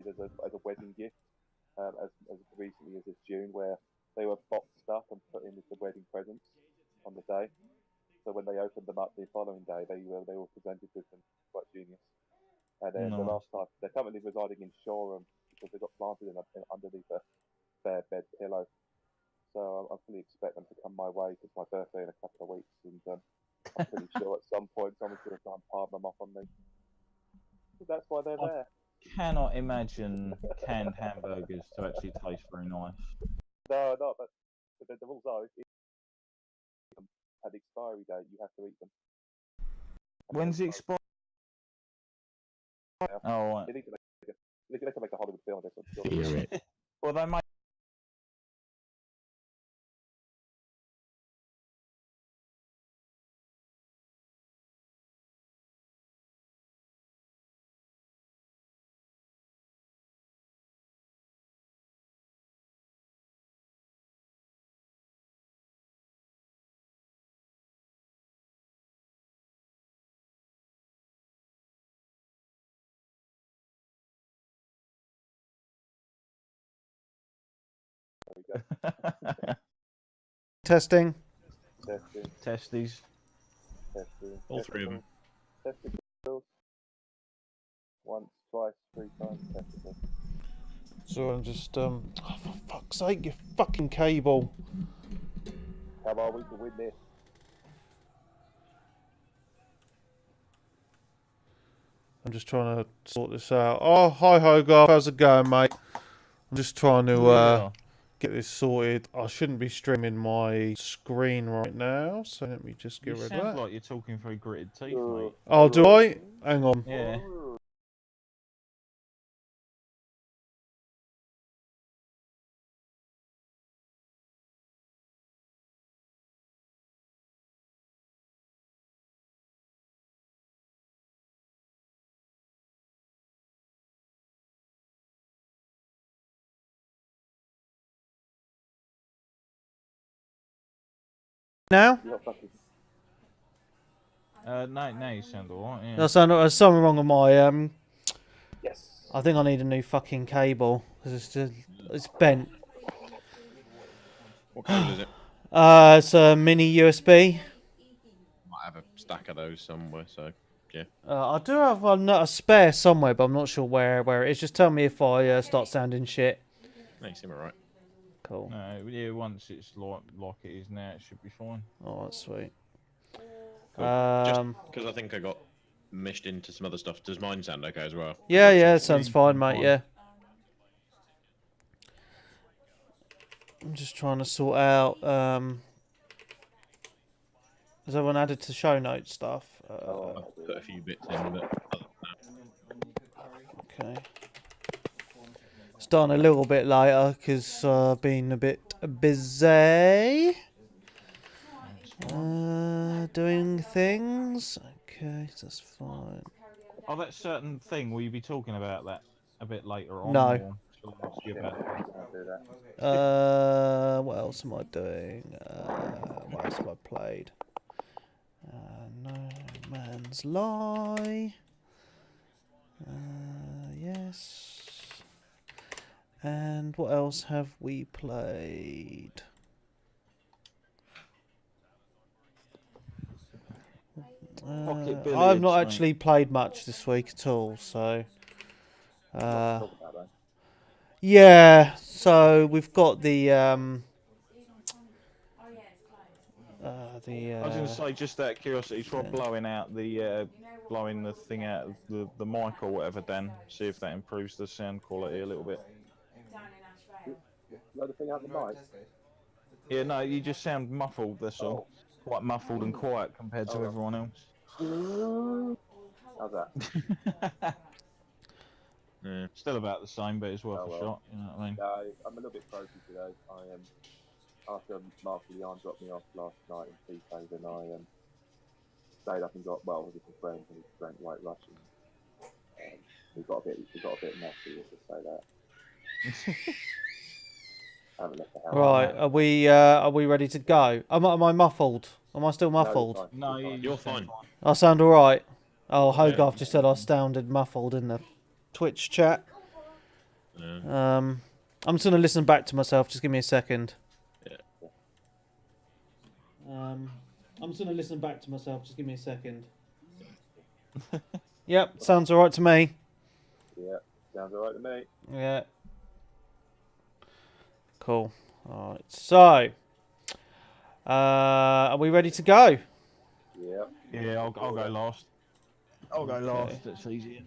as a wedding gift as recently as this June, where they were boxed up and put in as the wedding presents on the day. So when they opened them up the following day, they were presented with them. Quite genius. And then the last time, they're currently residing in Shoreham because they got planted underneath a bare bed pillow. So I fully expect them to come my way because my birthday in a couple of weeks, and I'm pretty sure at some point someone's going to try and palm them off on me. So that's why they're there. Cannot imagine canned hamburgers to actually taste very nice. No, but the rules are if at the expiry date you have to eat them. When's it expired? Yeah. Oh, right. They can make a Hollywood film on this. Well, they might. Testing. Testes. All three of them. Testing. Once, twice, 3 times. Testing. So I'm just oh, for fuck's sake, you fucking cable. Come on, we can win this. I'm just trying to sort this out. Oh, hi Hogarth, how's it going, mate? I'm just trying to get this sorted. I shouldn't be streaming my screen right now, so let me just get rid of that. You sound like you're talking through gritted teeth, mate. Oh, do I? Hang on. Yeah. Now? No, you sound alright. Yeah. There's something wrong with my Yes. I think I need a new fucking cable because it's bent. What cable is it? It's a mini USB. Might have a stack of those somewhere, so yeah. I do have a spare somewhere, but I'm not sure where it is. Just tell me if I start sounding shit. No, you seem alright. Cool. No, yeah, once it's like it is now, it should be fine. Oh, that's sweet. Cool. Just because I think I got meshed into some other stuff. Does mine sound okay as well? Yeah, it sounds fine, mate. Yeah. I'm just trying to sort out. Has everyone added to show notes stuff? I've put a few bits in, but okay. Starting a little bit later because I've been a bit busy. Doing things. Okay, that's fine. Oh, that certain thing. Will you be talking about that a bit later on? No. Or What else am I doing? What else have I played? No Man's Lie. Yes. And what else have we played? I've not actually played much this week at all, so yeah. So we've got the I was going to say, just out of curiosity, try blowing the thing out of the mic or whatever, Dan. See if that improves the sound quality a little bit. Blow the thing out the mic? Yeah, no, you just sound muffled, that's all. Quite muffled and quiet compared to everyone else. How's that? Yeah. Still about the same, but it's worth a shot, you know what I mean? I'm a little bit croaky today. I am, after Mark Leon dropped me off last night in Seafade, and I stayed up and got, with some friends, and we drank White Russian. We got a bit messy, let's just say that. I haven't left the house. Right, are we ready to go? Am I muffled? Am I still muffled? No, you're fine. I sound alright. Oh, Hogarth just said I sounded muffled in the Twitch chat. I'm just gonna listen back to myself. Just give me a second. Yeah. I'm just gonna listen back to myself. Just give me a second. Yep, sounds alright to me. Yeah, sounds alright to me. Yeah. Cool. Alright, so are we ready to go? Yeah. Yeah, I'll go last. I'll go last. It's easier.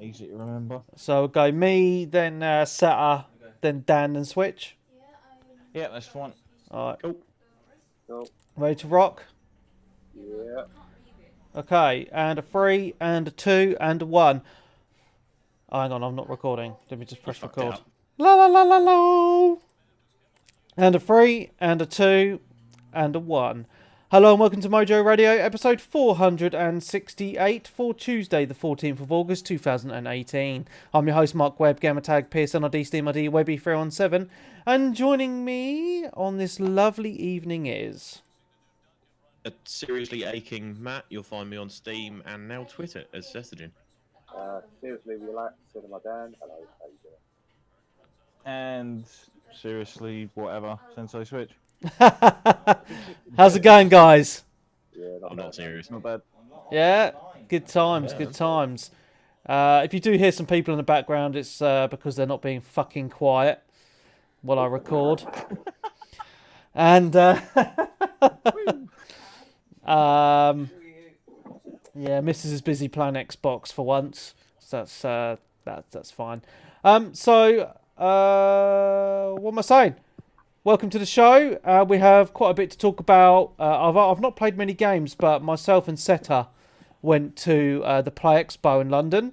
Easy to remember. So we'll go me, then Seta, then Dan, and Switch. Yeah, that's fine. Alright. Cool. Ready to rock? Yeah. Okay, and a 3, and a 2, and a 1. Oh, hang on, I'm not recording. Let me just press record. La la la la la. And a 3, and a 2, and a 1. Hello and welcome to Mojo Radio, episode 468 for Tuesday, the 14th of August 2018. I'm your host, Mark Webb, gamertag Pearson, ID Steam ID Webby317, and joining me on this lovely evening is A seriously aching Matt. You'll find me on Steam and now Twitter as Sethagin. Seriously relaxed, Cinema Dan. Hello, how you doing? And seriously, whatever, Sensei Switch. How's it going, guys? Yeah, I'm not serious. Not bad. Yeah, good times, good times. If you do hear some people in the background, it's because they're not being fucking quiet while I record. And yeah, Mrs. is busy playing Xbox for once, so that's fine. So what am I saying? Welcome to the show. We have quite a bit to talk about. I've not played many games, but myself and Seta went to the Play Expo in London.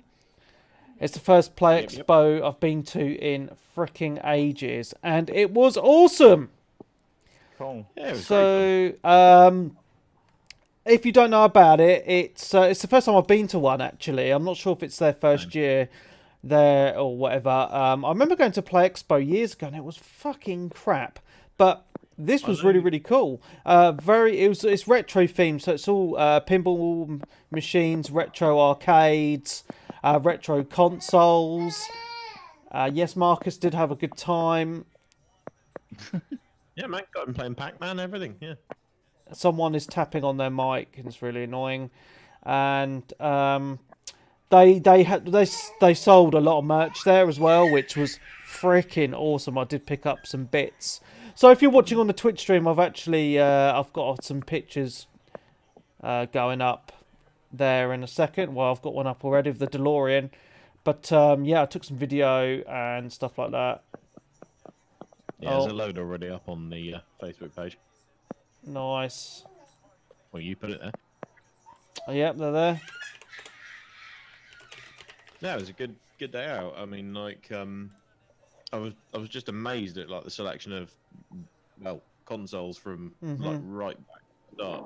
It's the first Play Expo I've been to in freaking ages, and it was awesome. Cool. Yeah, it was So, if you don't know about it, it's the first time I've been to one. Actually, I'm not sure if it's their first year there or whatever. I remember going to Play Expo years ago, and it was fucking crap. But this was really cool. It's retro themed, so it's all pinball machines, retro arcades, retro consoles. Yes, Marcus did have a good time. Yeah, man, got him playing Pac-Man, everything. Yeah. Someone is tapping on their mic, and it's really annoying. And they sold a lot of merch there as well, which was freaking awesome. I did pick up some bits. So if you're watching on the Twitch stream, I've got some pictures going up there in a second. Well, I've got one up already of the DeLorean. But yeah, I took some video and stuff like that. Yeah, there's a load already up on the Facebook page. Nice. Well, you put it there. Yep, they're there. Yeah, it was a good day out. I mean, like, I was just amazed at like the selection of consoles from like right back to the start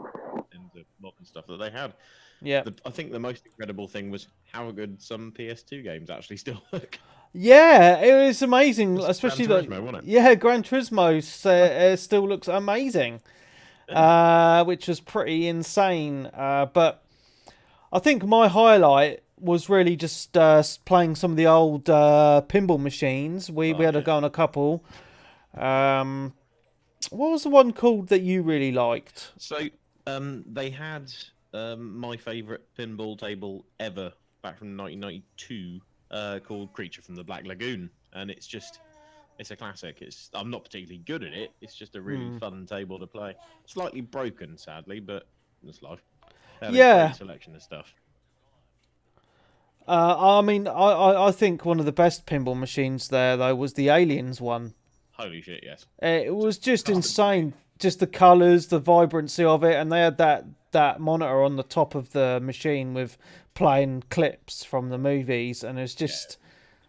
into modern stuff that they had. Yeah. I think the most incredible thing was how good some PS2 games actually still look. Yeah, it was amazing, especially Gran Turismo, wasn't it? Yeah, Gran Turismo still looks amazing, which was pretty insane. But I think my highlight was really just playing some of the old pinball machines. We had to go on a couple. What was the one called that you really liked? So they had my favourite pinball table ever back from 1992 called Creature from the Black Lagoon, and it's a classic. I'm not particularly good at it. It's just a really fun table to play. Slightly broken, sadly, but it's life. They had a great selection of stuff. I mean, I think one of the best pinball machines there, though, was the Aliens one. Holy shit, yes. It was just insane. Just the colours, the vibrancy of it, and they had that monitor on the top of the machine with playing clips from the movies, and it's just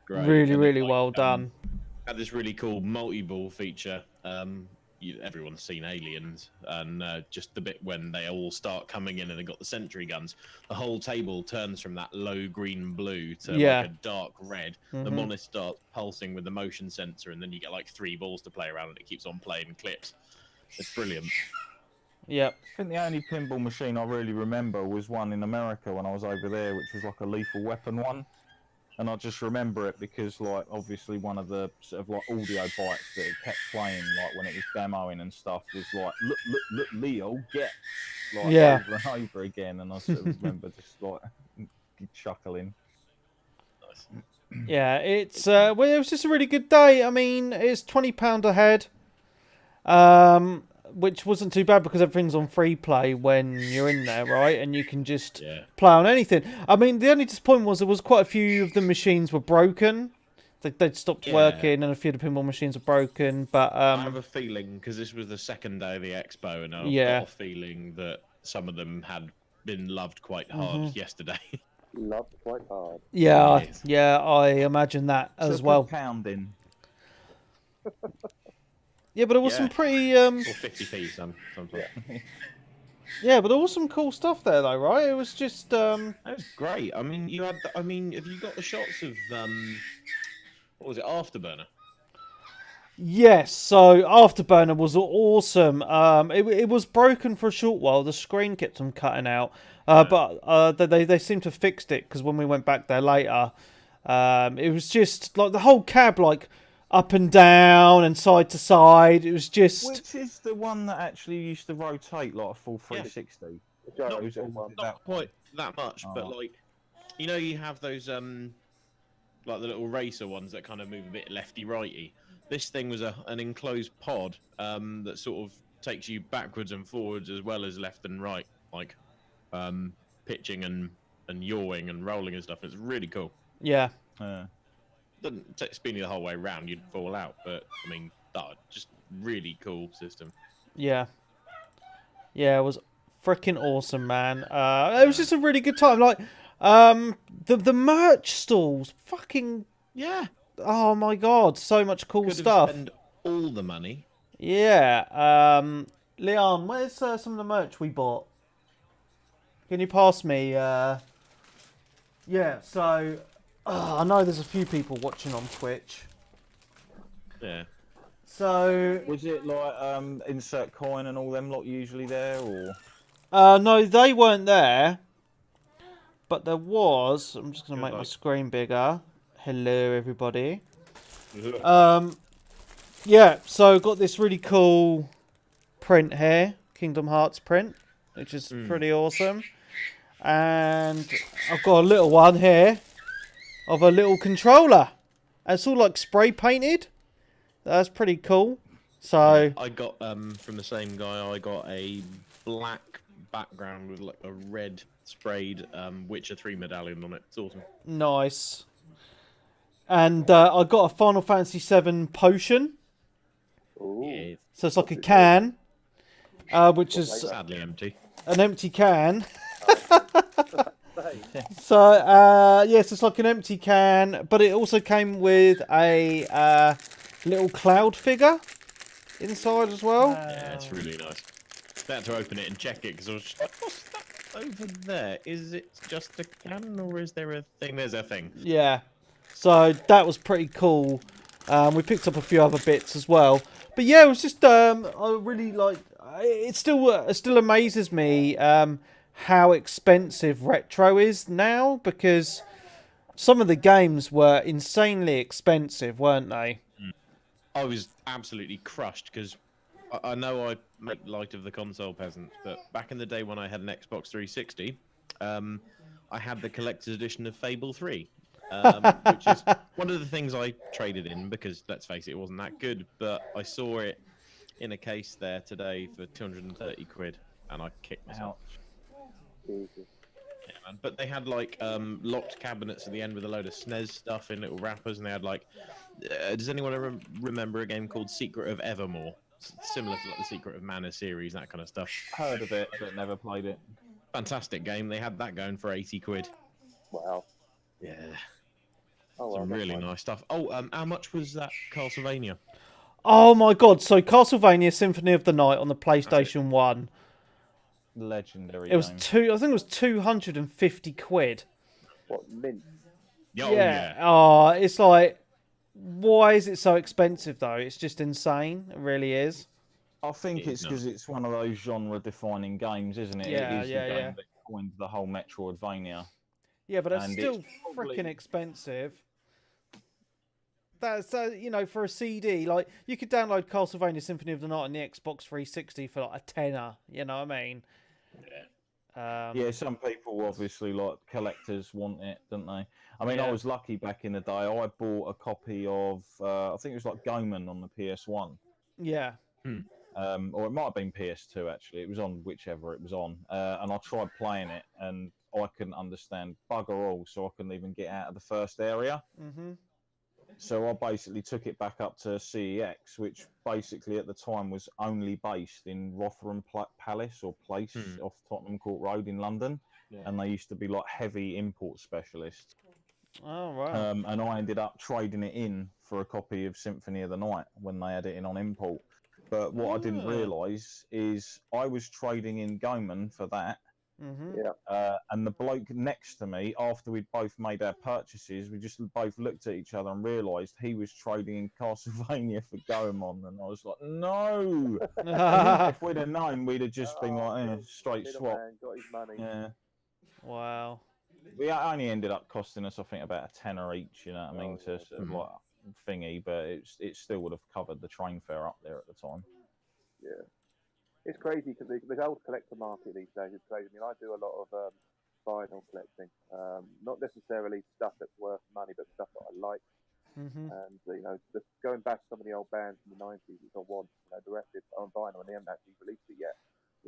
really well done. Had this really cool multi-ball feature. Everyone's seen Aliens, and just the bit when they all start coming in and they got the sentry guns, the whole table turns from that low green blue to like a dark red. The monitor starts pulsing with the motion sensor, and then you get like 3 balls to play around, and it keeps on playing clips. It's brilliant. Yep. I think the only pinball machine I really remember was one in America when I was over there, which was like a Lethal Weapon one. And I just remember it because, like, obviously one of the sort of like audio bites that it kept playing, like when it was demoing and stuff, was like, look, Leo, get, like, Yeah. over and over again. And I sort of remember just like chuckling. Yeah, it's well, it was just a really good day. I mean, it's £20 a head, which wasn't too bad because everything's on free play when you're in there, right? And you can just play on anything. I mean, the only disappointment was there was quite a few of the machines were broken. They'd stopped working, and a few of the pinball machines were broken. But I have a feeling, because this was the second day of the expo, and I've got a feeling that some of them had been loved quite hard yesterday. Loved quite hard. Yeah, yeah, I imagine that as well. Pounding. Yeah, but it was some pretty or 50p sometimes. Yeah, but there was some cool stuff there, though, right? It was just That was great. I mean, you had. I mean, have you got the shots of what was it, Afterburner? Yes, so Afterburner was awesome. It was broken for a short while. The screen kept on cutting out, but they seemed to have fixed it because when we went back there later, it was just like the whole cab, like up and down and side to side. It was just. Which is the one that actually used to rotate like a full 360? Not quite that much, but like, you know, you have those like the little racer ones that kind of move a bit lefty righty. This thing was an enclosed pod that sort of takes you backwards and forwards as well as left and right, like pitching and yawing and rolling and stuff. It's really cool. Yeah. Doesn't take spinning the whole way around, you'd fall out, but I mean, just really cool system. Yeah. Yeah, it was freaking awesome, man. It was just a really good time. Like, the merch stalls, fucking oh my god, so much cool stuff. Spend all the money. Yeah. Leon, where's some of the merch we bought? Can you pass me? Yeah. So. I know there's a few people watching on Twitch. Yeah. So was it like insert coin and all them lot usually there, or? No, they weren't there. But there was. I'm just gonna make my screen bigger. Hello, everybody. Yeah. So got this really cool print here, Kingdom Hearts print, which is pretty awesome. And I've got a little one here. Of a little controller. And it's all like spray painted. That's pretty cool. So I got from the same guy. I got a black background with like a red sprayed Witcher 3 medallion on it. It's awesome. Nice. And I got a Final Fantasy 7 potion. Ooh. So it's like a can, which is sadly empty. An empty can. So, yes, it's like an empty can, but it also came with a little cloud figure inside as well. Yeah, it's really nice. I had to open it and check it because I was just like, what's that over there? Is it just a can or is there a thing? There's a thing. Yeah. So that was pretty cool. We picked up a few other bits as well. But yeah, it was just, I really like, it still amazes me, how expensive retro is now, because some of the games were insanely expensive, weren't they? I was absolutely crushed because I know I make light of the console peasants, but back in the day when I had an Xbox 360, I had the collector's edition of Fable 3, which is one of the things I traded in because, let's face it, it wasn't that good, but I saw it in a case there today for 230 quid, and I kicked myself. Jesus. Yeah, man. But they had like locked cabinets at the end with a load of SNES stuff in little wrappers, and they had like. Does anyone ever remember a game called Secret of Evermore? Similar to like the Secret of Mana series, that kind of stuff. Heard of it, but never played it. Fantastic game. They had that going for 80 quid. Wow. Yeah. Oh, well, some really nice stuff. Oh, how much was that Castlevania? Oh my god! So Castlevania Symphony of the Night on the PlayStation 1. Legendary. It was I think it was 250 quid. What, mint? Oh, yeah. Oh, it's like, why is it so expensive though? It's just insane. It really is. I think it's because it's one of those genre-defining games, isn't it? Yeah, it is the game that coined the whole Metroidvania. Yeah, but it's And still probably- freaking expensive. That's for a CD, like you could download Castlevania Symphony of the Night on the Xbox 360 for like a tenner. You know what I mean? Yeah, some people obviously like collectors want it, don't they? I mean, Yeah. I was lucky back in the day. I bought a copy of I think it was like Goman on the PS1. Yeah. Or it might have been PS2 actually. It was on whichever it was on, and I tried playing it, and I couldn't understand bugger all, so I couldn't even get out of the first area. So I basically took it back up to CEX, which basically at the time was only based in Rotherham Palace or Place off Tottenham Court Road in London, and they used to be like heavy import specialists. Oh wow. And I ended up trading it in for a copy of Symphony of the Night when they had it in on import. But what I didn't realise is I was trading in Goman for that. And the bloke next to me, after we'd both made our purchases, we just both looked at each other and realised he was trading in Castlevania for Goemon. And I was like, no! If we'd have known, we'd have just been like, straight swap. Man got his money. Yeah. Wow. We only ended up costing us, I think, about a tenner each, you know what I mean, to sort of like thingy, but it still would have covered the train fare up there at the time. Yeah. It's crazy because the old collector market these days is crazy. I mean, I do a lot of vinyl collecting, not necessarily stuff that's worth money, but stuff that I like. And just going back to some of the old bands in the '90s, which I want, directed on vinyl, and they haven't actually released it yet.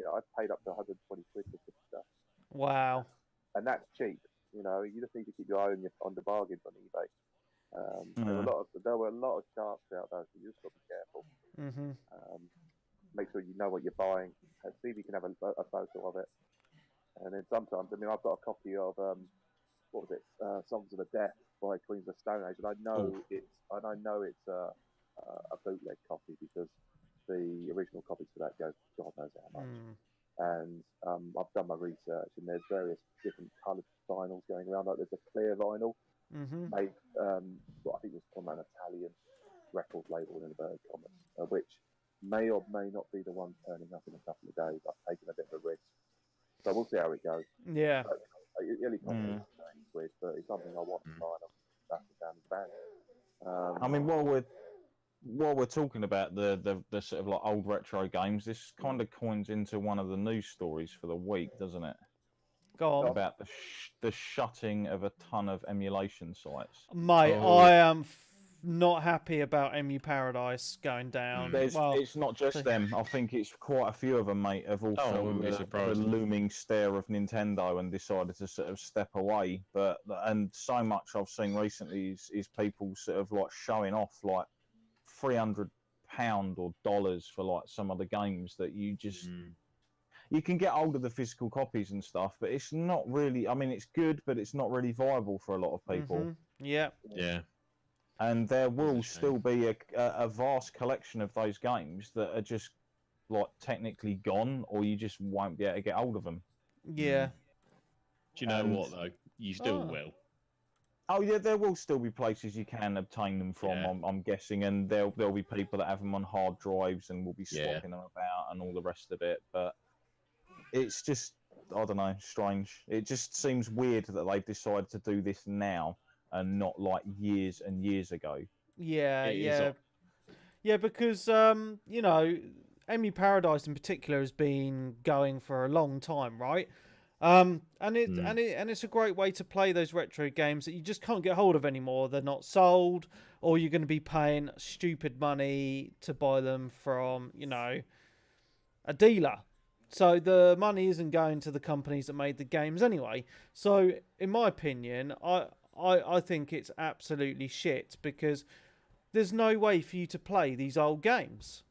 I've paid up to 120 quid for some stuff. Wow. And that's cheap. You just need to keep your eye on the bargains on eBay. There were a lot of sharks out there, so you just got to be careful. Make sure you know what you're buying. See if you can have a photo of it. And then sometimes, I mean, I've got a copy of Songs of the Death by Queens of the Stone Age, and I know it's a bootleg copy because the original copies for that go God knows how much. And I've done my research, and there's various different coloured vinyls going around. Like there's a clear vinyl made, I think it was from an Italian record label in inverted commas, which may or may not be the one turning up in a couple of days. I've taken a bit of a risk, so we'll see how it goes. Yeah. But, it quid, but it's something I want to buy. That's the damn band. I mean, while we're talking about the sort of like old retro games, this kind of coins into one of the news stories for the week, doesn't it? Go on. About the shutting of a ton of emulation sites. Mate, I am not happy about MU Paradise going down. It's not just them. I think it's quite a few of them, mate, have all felt the looming stare of Nintendo and decided to sort of step away. And so much I've seen recently is people sort of like showing off like £300 or dollars for like some of the games that you just you can get hold of the physical copies and stuff, but it's not really. I mean, it's good, but it's not really viable for a lot of people. Yeah. And there will still be a vast collection of those games that are just like technically gone, or you just won't be able to get hold of them. Yeah. Do you know what though? You still will. Oh yeah, there will still be places you can obtain them from. I'm guessing, and there'll be people that have them on hard drives and will be swapping them about and all the rest of it. But it's just, I don't know, strange. It just seems weird that they've decided to do this now and not like years and years ago. Yeah, because MU Paradise in particular has been going for a long time, right? And it's a great way to play those retro games that you just can't get hold of anymore. They're not sold, or you're going to be paying stupid money to buy them from, a dealer. So the money isn't going to the companies that made the games anyway. So in my opinion, I think it's absolutely shit because there's no way for you to play these old games.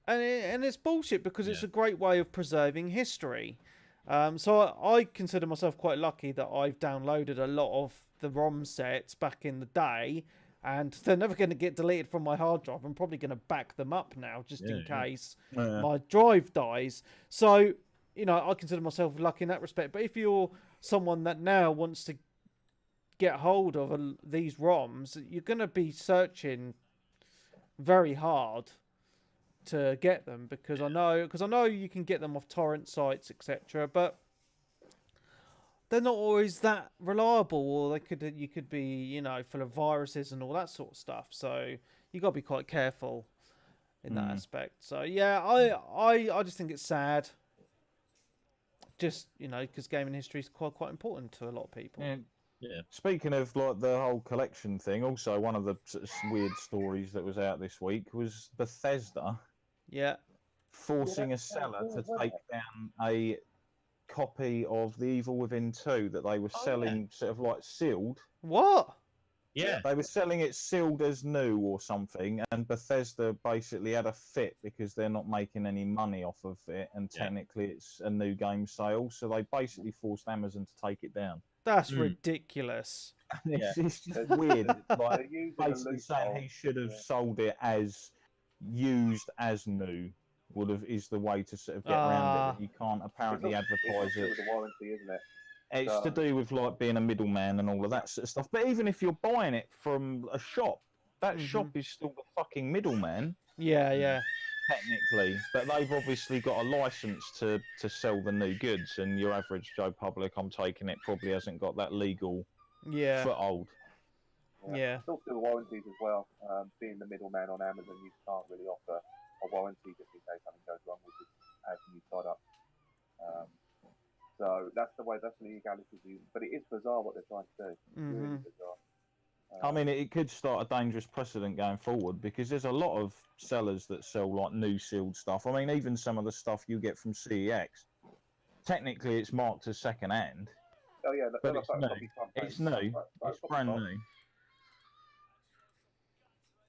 And it's bullshit because it's a great way of preserving history. So I consider myself quite lucky that I've downloaded a lot of the ROM sets back in the day, and they're never going to get deleted from my hard drive. I'm probably going to back them up now just in case my drive dies. So, I consider myself lucky in that respect. But if you're someone that now wants to get hold of these ROMs, you're going to be searching very hard to get them because I know you can get them off torrent sites, etc. But they're not always that reliable, or you could be, you know, full of viruses and all that sort of stuff. So you got to be quite careful in that aspect. So yeah, I just think it's sad. Just, you know, because gaming history is quite important to a lot of people. Yeah. Speaking of like the whole collection thing, also one of the sort of weird stories that was out this week was Bethesda forcing a seller to take down a copy of The Evil Within 2 that they were selling sort of like sealed. What? Yeah. They were selling it sealed as new or something, and Bethesda basically had a fit because they're not making any money off of it, and technically it's a new game sale, so they basically forced Amazon to take it down. That's ridiculous. It's just weird. Like, basically saying he should have sold it as used as new is the way to sort of get around it. But you can't apparently advertise it. With the warranty, isn't it? It's to do with like being a middleman and all of that sort of stuff. But even if you're buying it from a shop, that shop is still the fucking middleman. Yeah. Technically, but they've obviously got a license to sell the new goods, and your average Joe Public, I'm taking it, probably hasn't got that legal foothold. Yeah. Still the warranties as well. Being the middleman on Amazon, you can't really offer a warranty just in case something goes wrong with it as new product. So that's the legalities. But it is bizarre what they're trying to do. Really bizarre. I mean, it could start a dangerous precedent going forward, because there's a lot of sellers that sell like new sealed stuff. I mean, even some of the stuff you get from CEX, technically it's marked as second hand. Oh yeah, but it's new. It's new. It's brand new.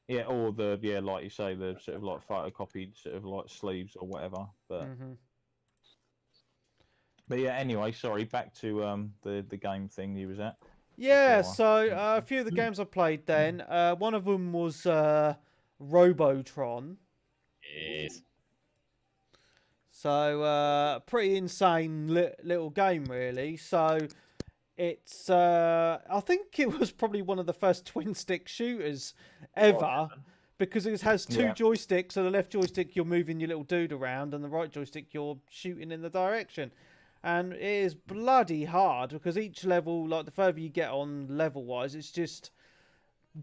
Yeah, or like you say, the sort of like photocopied sort of like sleeves or whatever. But but yeah, anyway, sorry, back to the game thing you was at. Yeah, so a few of the games I played then. One of them was Robotron. Yes. So pretty insane little game, really. So it's I think it was probably one of the first twin stick shooters ever, because it has two joysticks. So the left joystick you're moving your little dude around, and the right joystick you're shooting in the direction. And it is bloody hard, because each level, like the further you get on level wise, it's just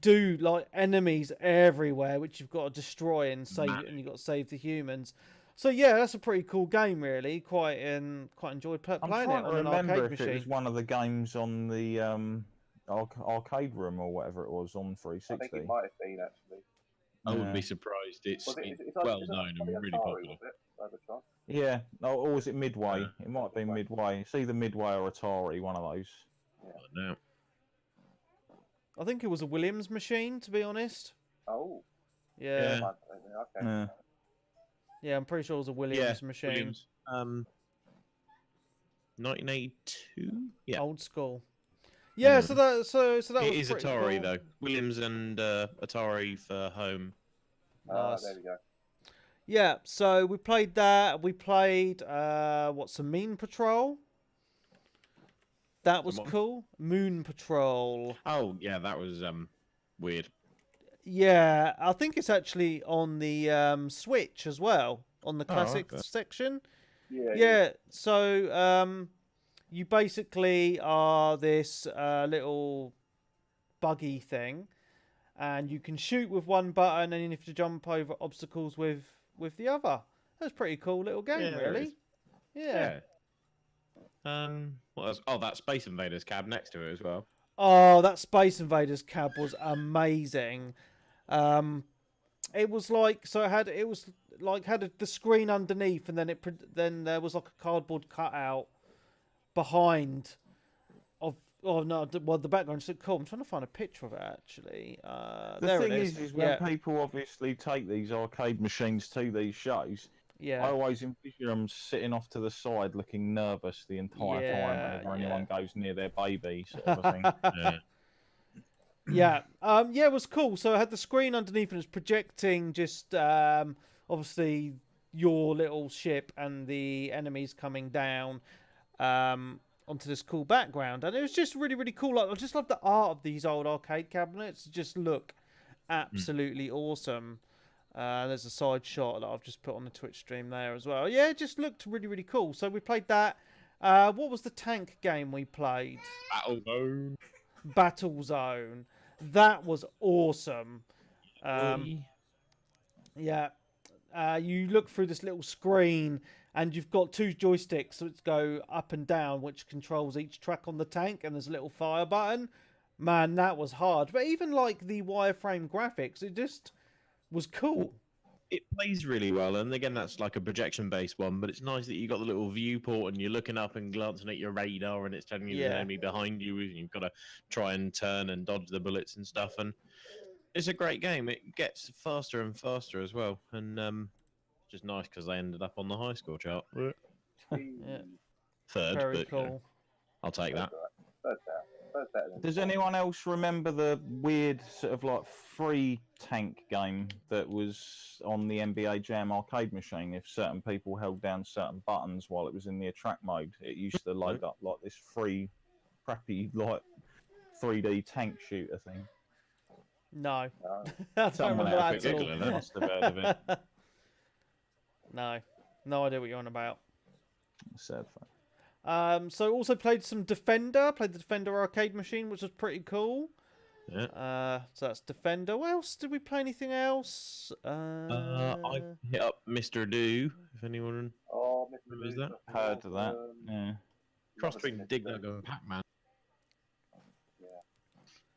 like enemies everywhere which you've got to destroy and save, and you've got to save the humans. So yeah, that's a pretty cool game, really. Quite enjoyed playing it on an arcade machine. It was one of the games on the arcade room or whatever it was on 360. I think it might have been, actually. I wouldn't be surprised. It's well known and really popular. Yeah, or was it Midway? It might have been Midway. It's either Midway or Atari, one of those. No. I think it was a Williams machine, to be honest. Oh. Yeah. Okay. Yeah, I'm pretty sure it was a Williams machine. Williams. 1982. Yeah. Old school. Yeah, so that was it is Atari cool. though. Williams and Atari for home. Nice. There we go. Yeah, so we played that. We played some Moon Patrol. That was cool. Moon Patrol. Oh yeah, that was weird. Yeah, I think it's actually on the Switch as well, on the classic section. Yeah. So you basically are this little buggy thing, and you can shoot with one button, and you have to jump over obstacles with the other. That's a pretty cool little game, really. Yeah. What else? Oh, that Space Invaders cab next to it as well. Oh, that Space Invaders cab was amazing. It was like, so had the screen underneath, and then there was like a cardboard cutout behind of. Oh no! Well, the background's so cool. I'm trying to find a picture of it actually. The thing is when people obviously take these arcade machines to these shows, I always envision them sitting off to the side, looking nervous the entire time whenever anyone goes near their baby, sort of a thing. It was cool. So I had the screen underneath, and it's projecting just obviously your little ship and the enemies coming down onto this cool background, and it was just really, really cool. Like, I just love the art of these old arcade cabinets. It just look absolutely awesome. There's a side shot that I've just put on the Twitch stream there as well. Yeah, it just looked really, really cool. So we played that, What was the tank game we played? Battlezone. Battlezone. That was awesome. Yeah. You look through this little screen and you've got 2 joysticks which go up and down, which controls each track on the tank, and there's a little fire button. Man, that was hard. But even like the wireframe graphics, it just was cool. It plays really well, and again, that's like a projection-based one. But it's nice that you got the little viewport, and you're looking up and glancing at your radar, and it's telling you there's an enemy behind you, and you've got to try and turn and dodge the bullets and stuff. And it's a great game. It gets faster and faster as well, and just nice because they ended up on the high score chart. Yeah. Third, Very but cool. I'll take that. Does anyone else remember the weird sort of like free tank game that was on the NBA Jam arcade machine? If certain people held down certain buttons while it was in the attract mode, it used to load up like this free, crappy like 3D tank shooter thing. No, I don't remember that at all. Must have heard of it. No idea what you're on about. Sad fact. So also played some Defender. Played the Defender arcade machine, which was pretty cool. Yeah. So that's Defender. What else? Did we play anything else? I hit up Mr. Do, if anyone remembers that. Heard of that. Yeah. Cross between Dig Dug and Pac-Man.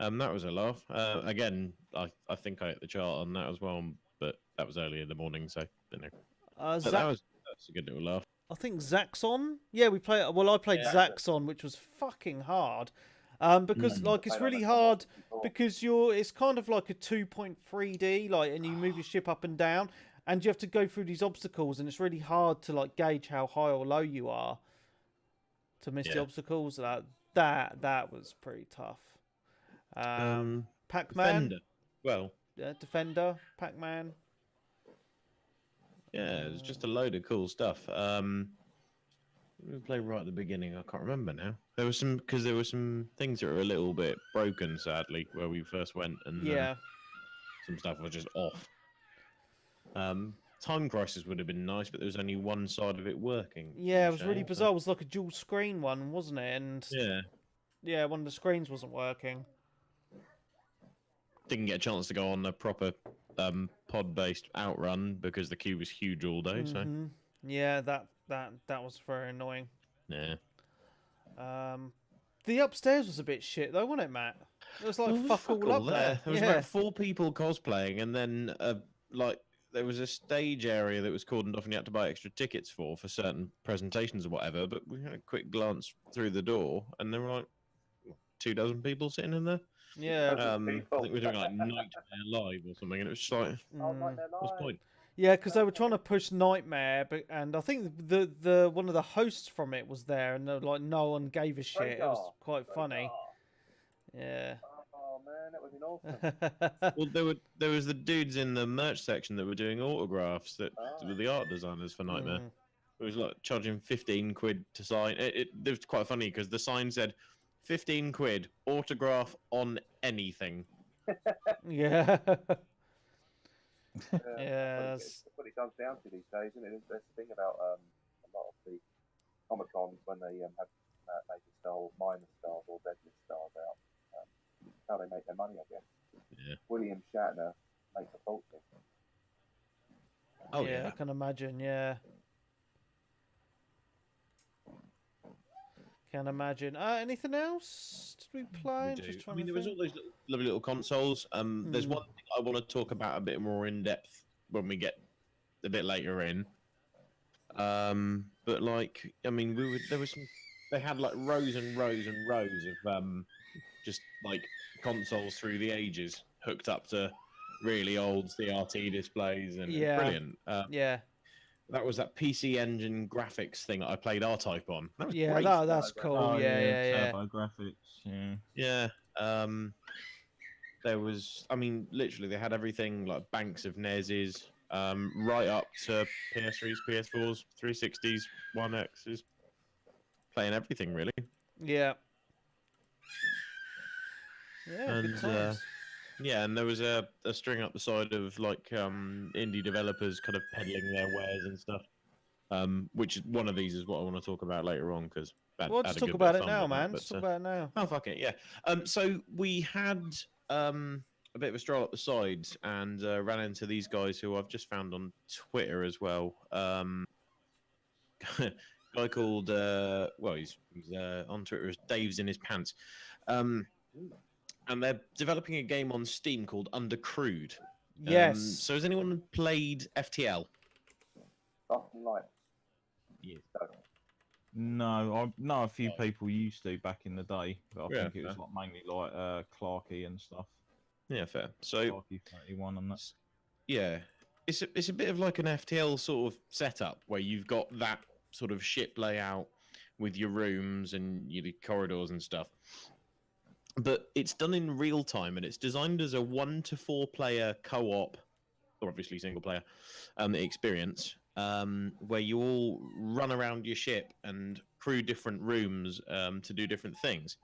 That was a laugh. Again, I think I hit the chart on that as well, but that was early in the morning, so don't know. But that's a good little laugh. I think Zaxxon. Yeah, we play. Well, I played Zaxxon, which was fucking hard. Because like it's really hard because it's kind of like a 2.3D, like, and you move your ship up and down, and you have to go through these obstacles, and it's really hard to like gauge how high or low you are to miss the obstacles. That was pretty tough. Pac-Man. Defender. Well, Defender, Pac-Man. Yeah, it was just a load of cool stuff. We played right at the beginning. I can't remember now. There were some things that were a little bit broken, sadly, where we first went, and some stuff was just off. Time Crisis would have been nice, but there was only one side of it working. Yeah, it was really bizarre. It was like a dual screen one, wasn't it? And yeah, one of the screens wasn't working. Didn't get a chance to go on a proper pod-based outrun because the queue was huge all day. So yeah, that was very annoying. Yeah. The upstairs was a bit shit though, wasn't it, Matt? It was like fuck all up there. There was about 4 people cosplaying, and then like there was a stage area that was cordoned off, and you had to buy extra tickets for certain presentations or whatever. But we had a quick glance through the door, and there were like 24 people sitting in there. Yeah. I think we were doing like Nightmare Live or something, and it was just like, what's the point? Yeah, because they were trying to push Nightmare, and I think the one of the hosts from it was there, and like no one gave a shit. It was quite funny. Yeah. Oh man, that was awesome. Well, there was the dudes in the merch section that were doing autographs that were the art designers for Nightmare. It was like charging 15 quid to sign. It was quite funny because the sign said 15 quid autograph on anything. Yeah. That's what it comes down to these days, isn't it? That's the thing about a lot of the Comic Cons when they have major stars, minor stars, or regular stars out. How they make their money, I guess. Yeah. William Shatner makes a fortune. Oh yeah, I can imagine. Yeah. Can imagine. Anything else? Did we play? I mean, there was all those lovely little consoles. There's one thing I want to talk about a bit more in depth when we get a bit later in. But like, I mean, there was some. They had like rows and rows and rows of just like consoles through the ages hooked up to really old CRT displays, and brilliant. That was that PC Engine graphics thing that I played R-Type on. That was great. That's cool. Yeah. Turbo graphics. Yeah. There was, I mean, literally, they had everything like banks of NESs, right up to PS3s, PS4s, 360s, One X's, playing everything really. Yeah. Yeah. Good times. Yeah, and there was a string up the side of like indie developers kind of peddling their wares and stuff. Which one of these is what I want to talk about later on because Well, just talk about it now, man. Just talk about it now. Oh, fuck it, yeah. So we had a bit of a stroll up the sides and ran into these guys who I've just found on Twitter as well. Guy called he's on Twitter as Dave's in his pants, and they're developing a game on Steam called Undercrude. Yes. So has anyone played FTL? Nothing like. Yeah. No, I know a few people used to back in the day, but I think it was fair. like mainly like Clarky and stuff. Yeah, fair. So Clarky 31 and that. yeah, it's a bit of like an FTL sort of setup where you've got that sort of ship layout with your rooms and your corridors and stuff. But it's done in real time and it's designed as a 1 to 4 player co-op, or obviously single player, experience, where you all run around your ship and crew different rooms to do different things.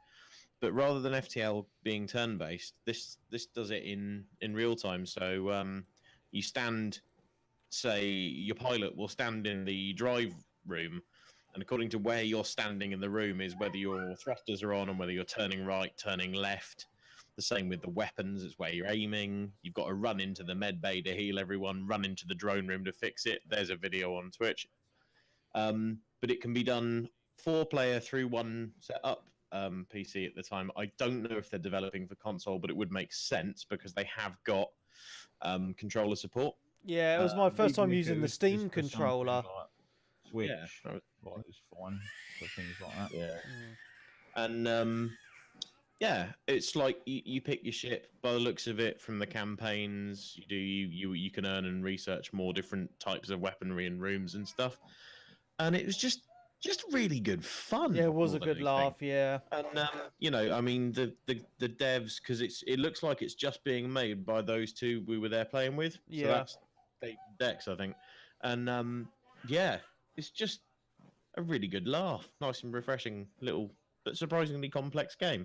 But rather than FTL being turn-based, this does it in real time. So you stand, say, your pilot will stand in the drive room, and according to where you're standing in the room is whether your thrusters are on and whether you're turning right, turning left. The same with the weapons, it's where you're aiming. You've got to run into the med bay to heal everyone, run into the drone room to fix it. There's a video on Twitch. But it can be done 4-player through one setup. PC at the time. I don't know if they're developing for console, but it would make sense because they have got controller support. Yeah, it was my first time using the Steam controller. Like Switch, Yeah, it's fine for things like that. Yeah, and yeah, it's like you pick your ship by the looks of it from the campaigns. You can earn and research more different types of weaponry and rooms and stuff, and it was just really good fun. Yeah, it was a good laugh. Yeah, and you know, I mean, the devs, because it looks like it's just being made by those two we were there playing with. Yeah. So that's Dave and Dex, I think, and yeah, it's just a really good laugh, nice and refreshing little but surprisingly complex game.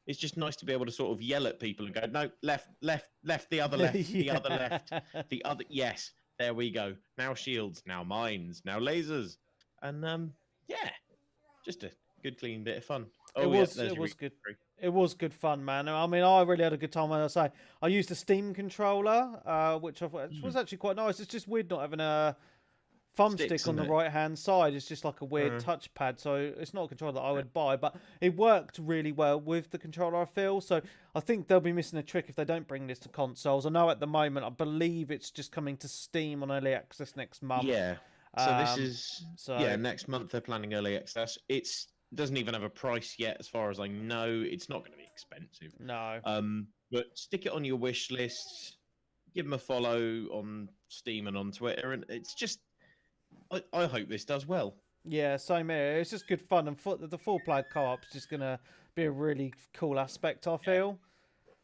It's just nice to be able to sort of yell at people and go, no, left, the other left, the other left, the other. Yes, there we go. Now shields, now mines, now lasers, and yeah, just a good clean bit of fun. It was good. It was good fun, man. I mean, I really had a good time. When I say I used a Steam controller, which was actually quite nice. It's just weird not having a thumbstick on the right hand side. It's just like a weird touchpad, so it's not a controller that I would buy, but it worked really well with the controller, I feel. So I think they'll be missing a trick if they don't bring this to consoles. I know at the moment, I believe it's just coming to Steam on early access next month. Yeah. So this is next month they're planning early access. It doesn't even have a price yet, as far as I know. It's not going to be expensive. No. But stick it on your wish list. Give them a follow on Steam and on Twitter, and it's just. I hope this does well. Yeah, same here. It's just good fun, and the 4-player co-op's just gonna be a really cool aspect, I feel.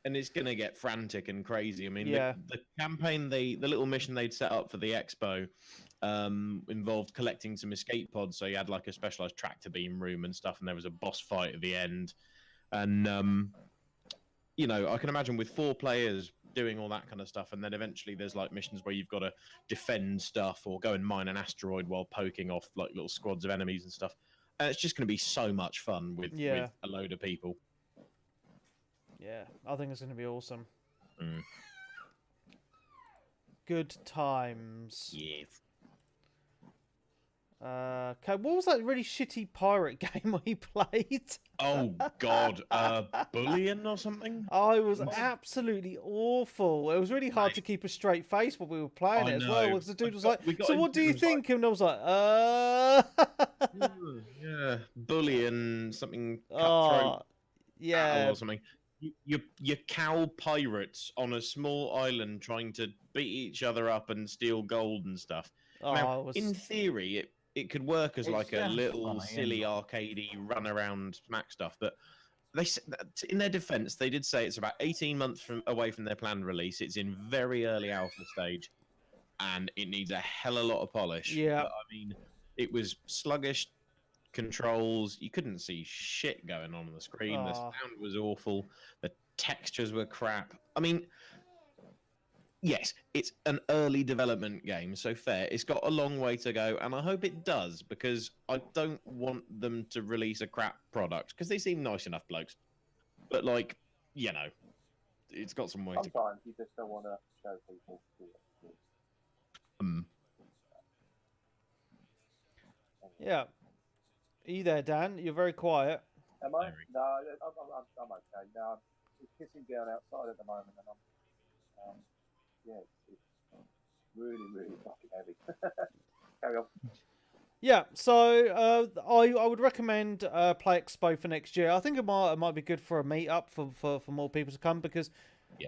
And it's gonna get frantic and crazy. I mean, the campaign, the little mission they'd set up for the expo, involved collecting some escape pods. So you had like a specialized tractor beam room and stuff, and there was a boss fight at the end. And you know, I can imagine with 4 players doing all that kind of stuff, and then eventually there's like missions where you've got to defend stuff or go and mine an asteroid while poking off like little squads of enemies and stuff. And it's just going to be so much fun with a load of people. Yeah, I think it's going to be awesome. Mm. Good times. Yes. Okay, what was that really shitty pirate game we played? Oh God, Bullion or something? Oh, it was absolutely awful. It was really hard to keep a straight face while we were playing it as well. Because the dude was like, "So what do you think?" And I was like, yeah, Bullion, something cutthroat, yeah, or something. You're cow pirates on a small island trying to beat each other up and steal gold and stuff. Now, in theory, it could work as like a little silly arcadey run around smack stuff, but they, in their defense, they did say it's about 18 months away from their planned release. It's in very early alpha stage, and it needs a hell of a lot of polish. Yeah, but, I mean, it was sluggish controls. You couldn't see shit going on the screen. The sound was awful. The textures were crap. I mean, yes, it's an early development game, so fair. It's got a long way to go, and I hope it does, because I don't want them to release a crap product, because they seem nice enough blokes. But, like, you know, it's got some way to go. Sometimes you just don't want to show people. Yeah. Are you there, Dan? You're very quiet. Am I? No, I'm okay. No, it's kissing down outside at the moment, and yeah, it's really, really fucking heavy. Carry on. Yeah, so I would recommend Play Expo for next year. I think it might be good for a meetup for more people to come, because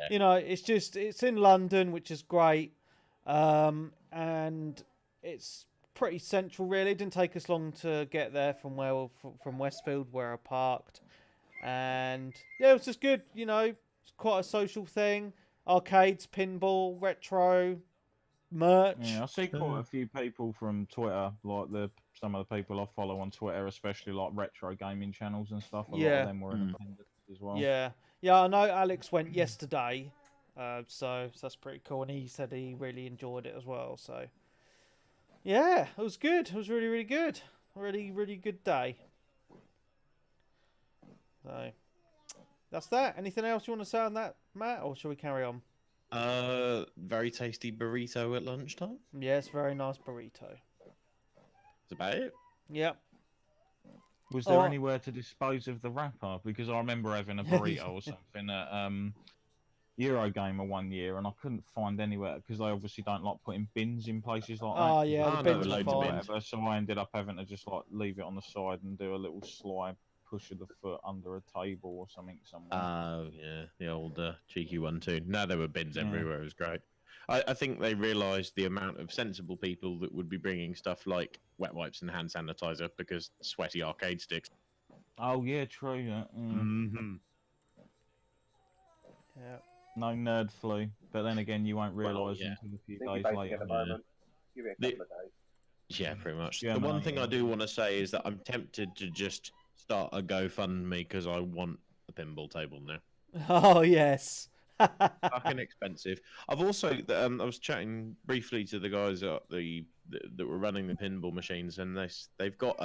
you know, it's in London, which is great, and it's pretty central. Really, it didn't take us long to get there from Westfield, where I parked, and yeah, it was just good. You know, it's quite a social thing. Arcades, pinball, retro, merch. Yeah, I see quite a few people from Twitter, like some of the people I follow on Twitter, especially like retro gaming channels and stuff. A lot of them were in attendance as well. Yeah, I know Alex went yesterday, so that's pretty cool, and he said he really enjoyed it as well. So yeah, it was good. It was really, really good. Really, really good day. So that's that. Anything else you want to say on that, Matt, or shall we carry on? Very tasty burrito at lunchtime. Yes, very nice burrito. That's about it. Yep. Was there anywhere to dispose of the wrapper? Because I remember having a burrito or something at Eurogamer one year, and I couldn't find anywhere, because they obviously don't like putting bins in places like that. Oh yeah, the bins are fine. So I ended up having to just like leave it on the side and do a little slide push of the foot under a table or something somewhere. Oh yeah, the old cheeky one too. No, there were bins everywhere. It was great. I think they realised the amount of sensible people that would be bringing stuff like wet wipes and hand sanitizer, because sweaty arcade sticks. Oh yeah, true. Yeah. Yeah. No nerd flu, but then again, you won't realise until a few days later. At the moment. Give it a couple of days. Yeah, pretty much. The one thing I do want to say is that I'm tempted to just start a GoFundMe, because I want a pinball table now. Oh yes. Fucking expensive. I've also I was chatting briefly to the guys at that were running the pinball machines, and they've got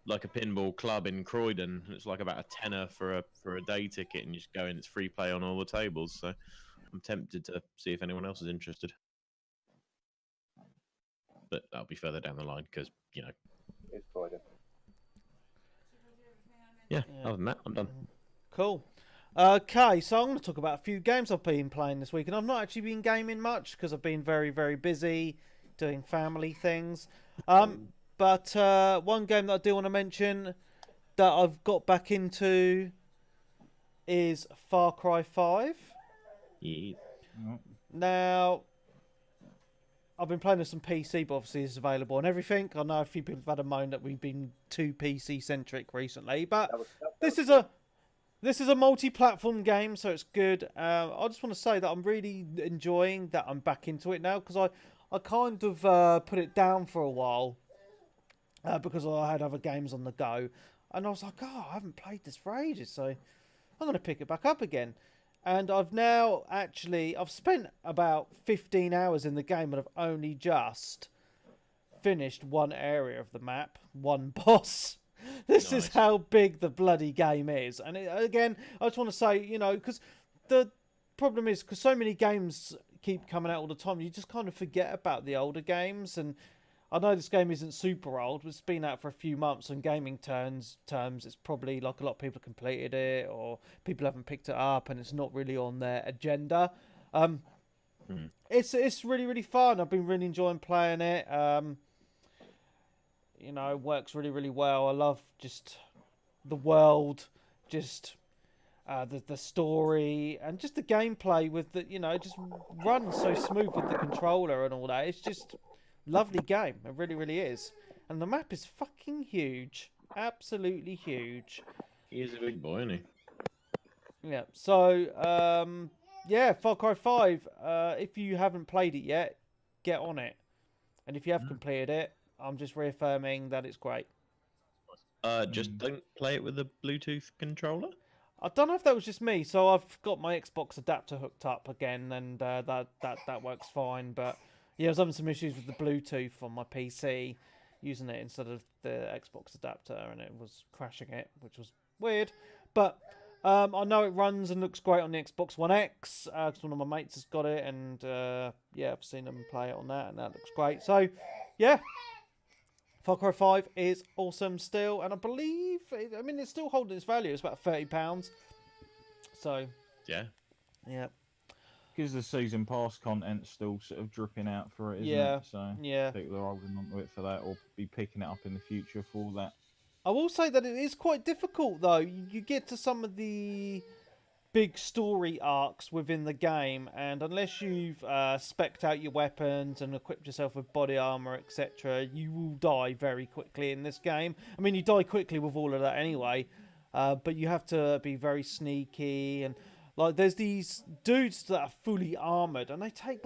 like a pinball club in Croydon. It's like about a tenner for a day ticket, and you just go in. It's free play on all the tables. So I'm tempted to see if anyone else is interested, but that'll be further down the line, because you know. It's Croydon. Yeah. Other than that, I'm done. Cool. Okay, so I'm going to talk about a few games I've been playing this week, and I've not actually been gaming much because I've been very, very busy doing family things. But one game that I do want to mention that I've got back into is Far Cry 5. Yeah. Now, I've been playing with some PC, but obviously it's available on everything. I know a few people have had a moan that we've been too PC-centric recently, but this is a multi-platform game, so it's good. I just want to say that I'm really enjoying that I'm back into it now, because I kind of put it down for a while because I had other games on the go, and I was like, oh, I haven't played this for ages, so I'm going to pick it back up again. And I've spent about 15 hours in the game, and I've only just finished one area of the map, one boss. This is how big the bloody game is. And again, I just want to say, you know, because the problem is, because so many games keep coming out all the time, you just kind of forget about the older games. And I know this game isn't super old, but it's been out for a few months. On gaming terms, it's probably like a lot of people have completed it, or people haven't picked it up, and it's not really on their agenda. It's really, really fun. I've been really enjoying playing it. You know, it works really, really well. I love just the world, just the story, and just the gameplay with the, you know, just runs so smooth with the controller and all that. It's just lovely game. It really, really is. And the map is fucking huge. Absolutely huge. He is a big boy, isn't he? Yeah. So, yeah, Far Cry 5. If you haven't played it yet, get on it. And if you have completed it, I'm just reaffirming that it's great. Just don't play it with a Bluetooth controller. I don't know if that was just me. So I've got my Xbox adapter hooked up again, and that works fine. But yeah, I was having some issues with the Bluetooth on my PC, using it instead of the Xbox adapter, and it was crashing it, which was weird. But I know it runs and looks great on the Xbox One X, because one of my mates has got it, and yeah, I've seen them play it on that, and that looks great. So yeah. Far Cry 5 is awesome still, and I believe, I mean, it's still holding its value. It's about £30. So, yeah. Because the season pass content's still sort of dripping out for it, isn't it? So people are holding on to it for that, or be picking it up in the future for that. I will say that it is quite difficult, though. You get to some of the big story arcs within the game, and unless you've spec'd out your weapons and equipped yourself with body armor, etc., you will die very quickly in this game. I mean, you die quickly with all of that anyway, but you have to be very sneaky, and like there's these dudes that are fully armored, and they take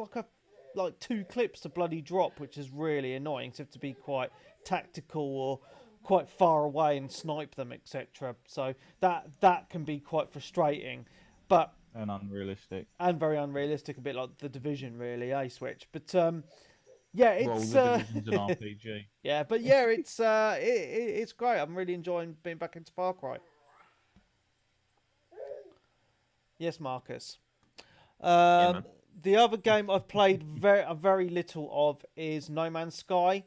like 2 clips to bloody drop, which is really annoying. So you have to be quite tactical or quite far away and snipe them, etc. So that can be quite frustrating, but and unrealistic, and very unrealistic, a bit like The Division, really, Switch. But yeah, it's The Division's an RPG. Yeah, but yeah, it's great. I'm really enjoying being back into Far Cry. Yes, Marcus. The other game I've played very little of is No Man's Sky.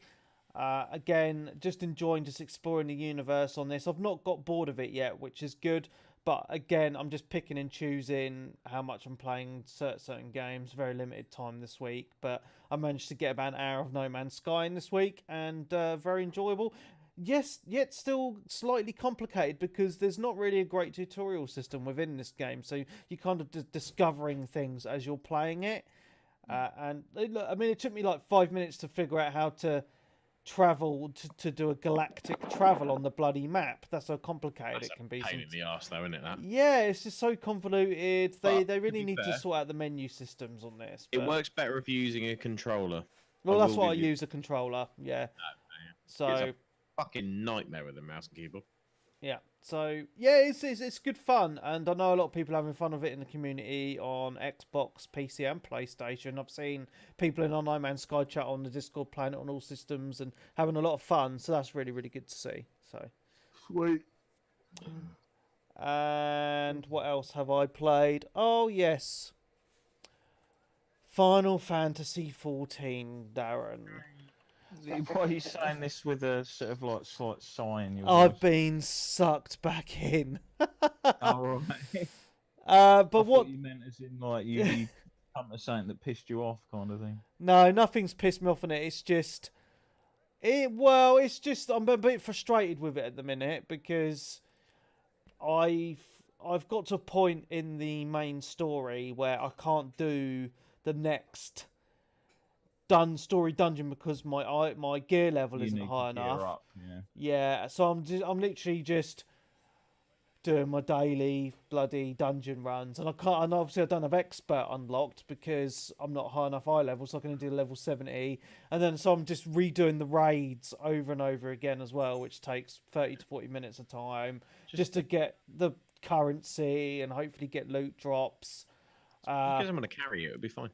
Again, just enjoying just exploring the universe on this. I've not got bored of it yet, which is good. But again, I'm just picking and choosing how much I'm playing certain games. Very limited time this week. But I managed to get about an hour of No Man's Sky in this week. And very enjoyable. Yes, yet still slightly complicated because there's not really a great tutorial system within this game. So you're kind of discovering things as you're playing it. And I mean, it took me like 5 minutes to figure out how to travel to do a galactic travel on the bloody map. That's how complicated it can be. Pain in the arse, though, isn't it? That. Yeah, it's just so convoluted. They really need to sort out the menu systems on this. It works better if you're using a controller. Well, that's why I use a controller. Yeah. So it's a fucking nightmare with a mouse and keyboard. Yeah. So yeah, it's good fun, and I know a lot of people are having fun with it in the community on Xbox, PC, and PlayStation. I've seen people in our No Man's Sky chat on the Discord playing it on all systems and having a lot of fun. So that's really good to see. So sweet. And what else have I played? Oh yes, Final Fantasy 14, Darren. Why are you saying this with a sort of like slight sigh in your I've voice? been sucked back in. Oh, right. But what you meant as in like you come to something that pissed you off, kind of thing. No, nothing's pissed me off on it. It's just, it's just I'm a bit frustrated with it at the minute because I've got to a point in the main story where I can't do the next story dungeon because my gear level isn't high enough. Up, yeah, so I'm literally just doing my daily bloody dungeon runs, and obviously I don't have expert unlocked because I'm not high enough eye level, so I can do level 70, and then so I'm just redoing the raids over and over again as well, which takes 30 to 40 minutes of time just to get the currency and hopefully get loot drops. Because I'm going to carry it, it'll be fine.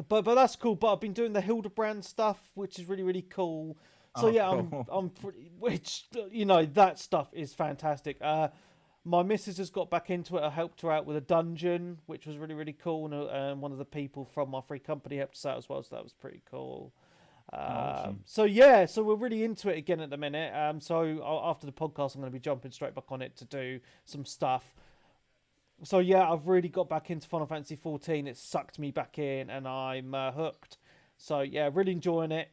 But that's cool. But I've been doing the Hildebrand stuff, which is really cool. So cool. I'm pretty, which that stuff is fantastic. My missus has got back into it. I helped her out with a dungeon, which was really cool, and one of the people from my free company helped us out as well. So that was pretty cool. Awesome. So we're really into it again at the minute. So after the podcast, I'm going to be jumping straight back on it to do some stuff. So yeah, I've really got back into Final Fantasy 14. It sucked me back in, and I'm hooked. So yeah, really enjoying it.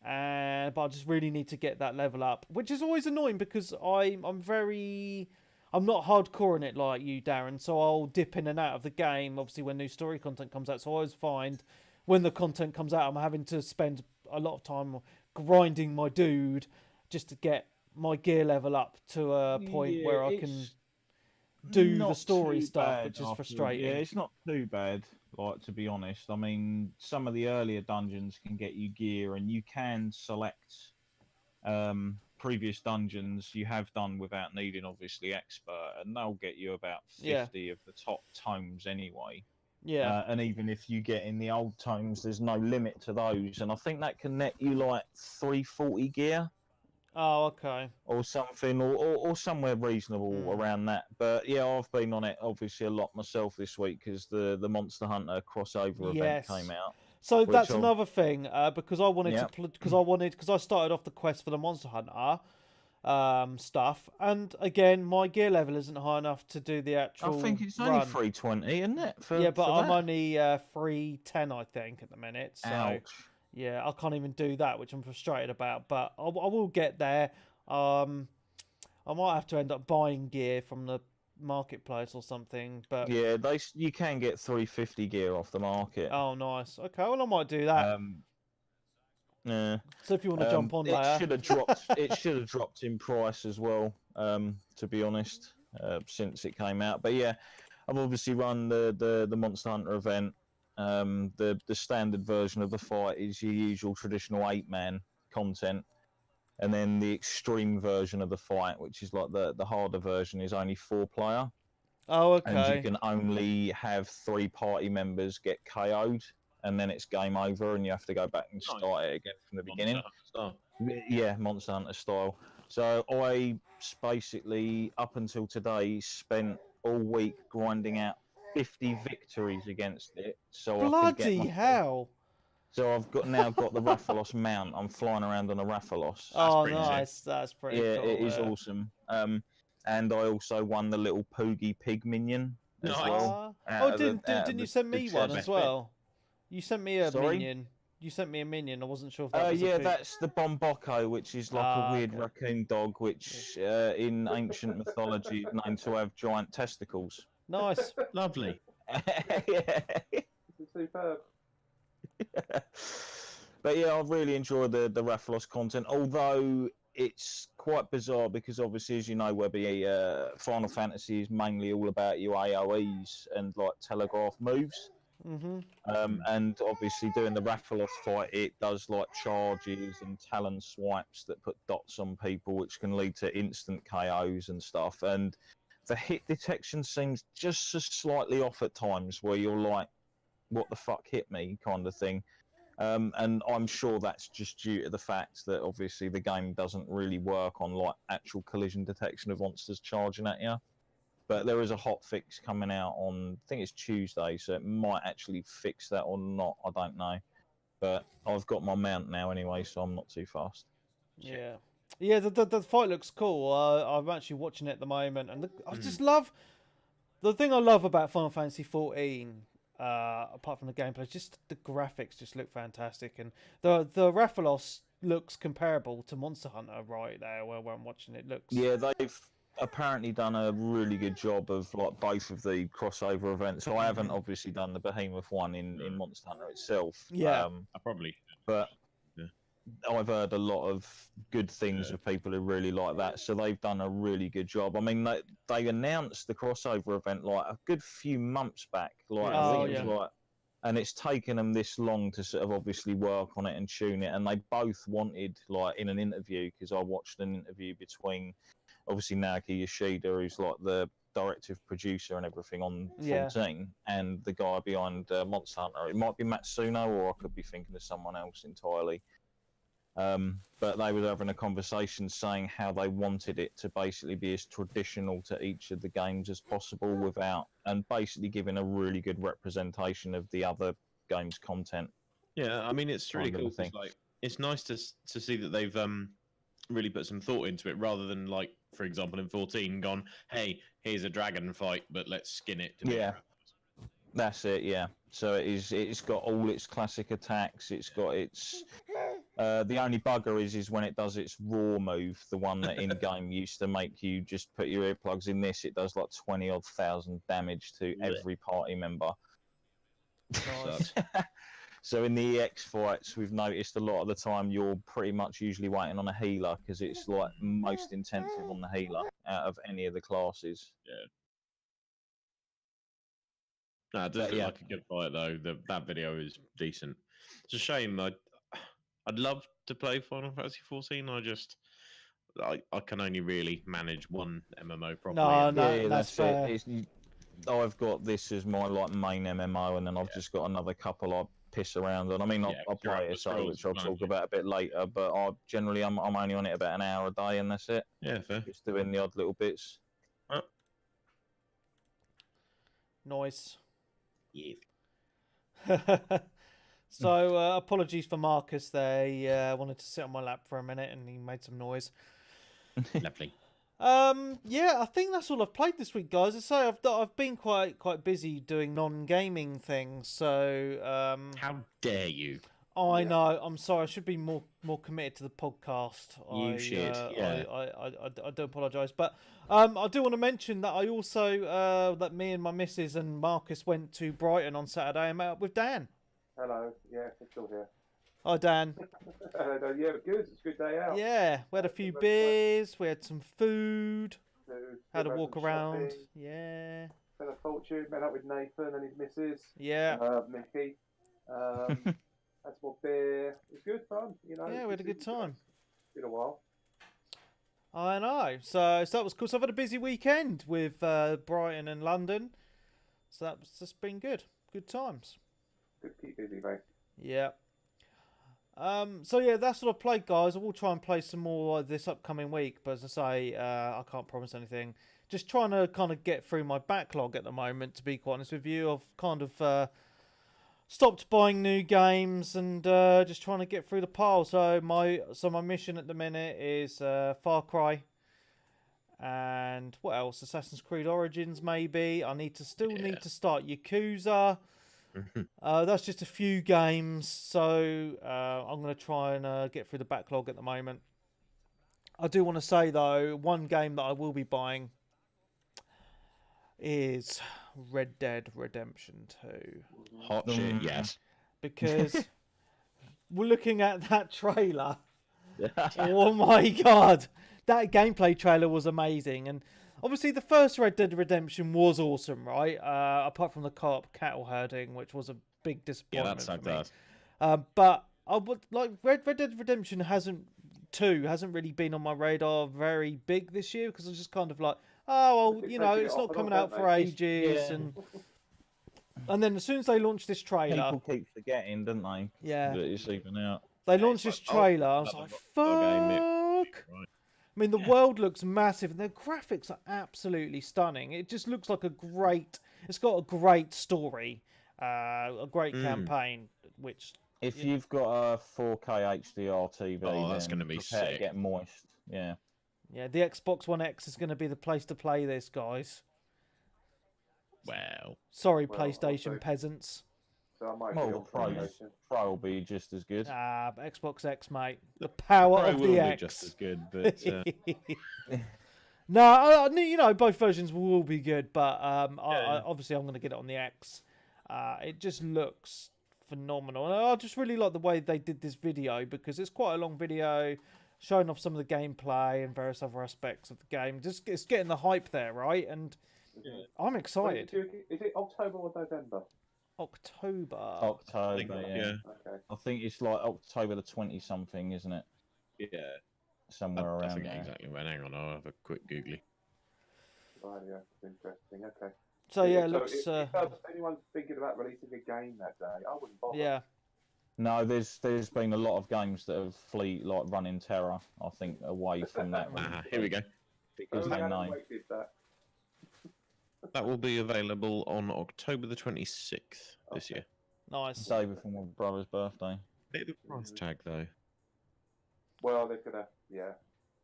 But I just really need to get that level up, which is always annoying because I'm not hardcore in it like you, Darren. So I'll dip in and out of the game, obviously when new story content comes out. So I always find when the content comes out, I'm having to spend a lot of time grinding my dude just to get my gear level up to a point where I can do the story stuff, which is frustrating. Yeah, it's not too bad, like, to be honest. I mean, some of the earlier dungeons can get you gear, and you can select previous dungeons you have done without needing obviously expert, and they'll get you about 50 of the top tomes anyway. Yeah. And even if you get in the old tomes, there's no limit to those, and I think that can net you like 340 gear. Oh, okay. Or something, or somewhere reasonable around that. But yeah, I've been on it obviously a lot myself this week because the Monster Hunter crossover event came out. So that's another thing because I wanted to because I started off the quest for the Monster Hunter stuff, and again my gear level isn't high enough to do the actual. I think it's only 320, isn't it? But I'm only 310, I think, at the minute. So. Ouch. Yeah, I can't even do that, which I'm frustrated about. But I will get there. I might have to end up buying gear from the marketplace or something. But yeah, you can get 350 gear off the market. Oh, nice. Okay, well I might do that. Yeah. So if you want to jump on later, it should have dropped in price as well. To be honest, since it came out. But yeah, I've obviously run the Monster Hunter event. The standard version of the fight is your usual traditional 8-man content, and then the extreme version of the fight, which is like the harder version, is only 4-player. Oh, okay. And you can only have 3 party members get KO'd, and then it's game over, and you have to go back and start it again from the beginning. Yeah, Monster Hunter style. So I basically, up until today, spent all week grinding out 50 victories against it, so bloody hell! So I've now got the Rathalos mount. I'm flying around on a Rathalos. Oh, nice! That's pretty cool. Yeah, it is awesome. And I also won the little Poogie Pig minion as well. Didn't you send me one as well? You sent me a minion. You sent me a minion. I wasn't sure if that was a pig. That's the Bombocco, which is like a weird raccoon dog, which in ancient mythology is known to have giant testicles. Nice. Lovely. Yeah. It's superb. But yeah, I've really enjoyed the Rathalos content, although it's quite bizarre because obviously, as you know, Webby, Final Fantasy is mainly all about your AoEs and like telegraph moves. And obviously doing the Rathalos fight, it does like charges and talon swipes that put dots on people, which can lead to instant KOs and stuff. And the hit detection seems just so slightly off at times, where you're like, what the fuck hit me kind of thing. And I'm sure that's just due to the fact that obviously the game doesn't really work on like actual collision detection of monsters charging at you. But there is a hot fix coming out on, I think it's Tuesday, so it might actually fix that or not, I don't know. But I've got my mount now anyway, so I'm not too fast. Yeah. Yeah, the fight looks cool. I'm actually watching it at the moment, and I just love... The thing I love about Final Fantasy 14, apart from the gameplay, just the graphics just look fantastic, and the Rathalos looks comparable to Monster Hunter right there, where I'm watching it looks... Yeah, they've apparently done a really good job of like both of the crossover events. So I haven't obviously done the Behemoth one in Monster Hunter itself. Yeah, I probably. But I've heard a lot of good things of people who really like that. So they've done a really good job. I mean, they announced the crossover event like a good few months back. Like I think it was like, and it's taken them this long to sort of obviously work on it and tune it. And they both wanted, like in an interview, because I watched an interview between obviously Naoki Yoshida, who's like the directive producer and everything on 14, and the guy behind Monster Hunter. It might be Matsuno, or I could be thinking of someone else entirely. But they were having a conversation saying how they wanted it to basically be as traditional to each of the games as possible without, and basically giving a really good representation of the other games' content. Yeah, I mean, it's really cool. Like, it's nice to see that they've really put some thought into it, rather than like, for example, in 14, gone, hey, here's a dragon fight, but let's skin it to be That's it, yeah. So it's got all its classic attacks. It's got its... the only bugger is when it does its raw move, the one that in-game used to make you just put your earplugs in this. It does like 20,000 damage to every party member. Nice. So in the EX fights, we've noticed a lot of the time you're pretty much usually waiting on a healer, because it's like most intensive on the healer out of any of the classes. Yeah. No, it does look like a good fight though. That video is decent. It's a shame. I'd love to play Final Fantasy 14. I can only really manage one MMO properly. No, and- no, Yeah, that's fair. it. I've got this as my like main MMO, and then I've just got another couple I piss around on. I mean, I Yeah, play Elder it, so Scrolls, which I'll aren't talk you? about a bit later. But I'm only on it about an hour a day, and that's it. Yeah, fair. Just doing the odd little bits. Noise. Yes. So apologies for Marcus. They wanted to sit on my lap for a minute, and he made some noise. Lovely. Yeah, I think that's all I've played this week, guys. I say I've been quite busy doing non-gaming things. So How dare you? I know. I'm sorry. I should be more committed to the podcast. You should, yeah. I do apologise, but I do want to mention that I also that me and my missus and Marcus went to Brighton on Saturday and met up with Dan. Hello. Yeah, I'm still here. Hi, Dan. Yeah, good. It's a good day out. Yeah, we had a few beers. We had some food. Had a Had walk some around. shopping, Yeah. Spent a fortune. Met up with Nathan and his missus. Yeah. Mickey. Had some more beer. It was good fun. You know. Yeah, we had a good time. It's been a while. I know. So that was cool. So I've had a busy weekend with Brighton and London. So that's just been good. Good times. Good, keep busy, mate. Yeah. So yeah, that's what I've played, guys. I will try and play some more this upcoming week, but as I say, I can't promise anything. Just trying to kind of get through my backlog at the moment, to be quite honest with you. I've kind of stopped buying new games and just trying to get through the pile. So my mission at the minute is Far Cry. And what else? Assassin's Creed Origins, maybe. I need to need to start Yakuza. That's just a few games, so I'm going to try and get through the backlog at the moment. I do want to say, though, one game that I will be buying is Red Dead Redemption 2. Hot shit, yes. Because we're looking at that trailer. Oh my god! That gameplay trailer was amazing. And obviously the first Red Dead Redemption was awesome, right? Apart from the co-op cattle herding, which was a big disappointment for me. But I would like Red Dead Redemption hasn't really been on my radar very big this year, because I was just kind of like, oh well, you know, it's not coming out for ages, and then as soon as they launched this trailer, people keep forgetting, don't they? Yeah, that it's even out. They launched this trailer. I was like, fuck. I mean, the world looks massive, and the graphics are absolutely stunning. It just looks like it's got a great story, a great campaign, which... If you've got a 4K HDR TV, that's going to be prepare sick. To get moist, yeah. Yeah, the Xbox One X is going to be the place to play this, guys. Well... Sorry, PlayStation peasants. So I might Pro will be just as good. Xbox X, mate. The power of the X. Be just as good, but... No, you know, both versions will be good, but obviously I'm going to get it on the X. It just looks phenomenal. And I just really like the way they did this video, because it's quite a long video showing off some of the gameplay and various other aspects of the game. Just it's getting the hype there, right? And I'm excited. Is it October or November? October, yeah. Okay. I think it's like October the 20-something, isn't it? Yeah. Somewhere around I forget there. exactly when. Hang on, I'll have a quick googly. Oh, yeah, interesting. Okay. So yeah, it so looks. If anyone's thinking about releasing a game that day, I wouldn't bother. Yeah. No, there's been a lot of games that have run in terror, I think, away from that. Here we go. Because they know. That will be available on October the 26th this year. Nice. Day before my brother's birthday. Bit of a price tag, though. Well, they're gonna, yeah.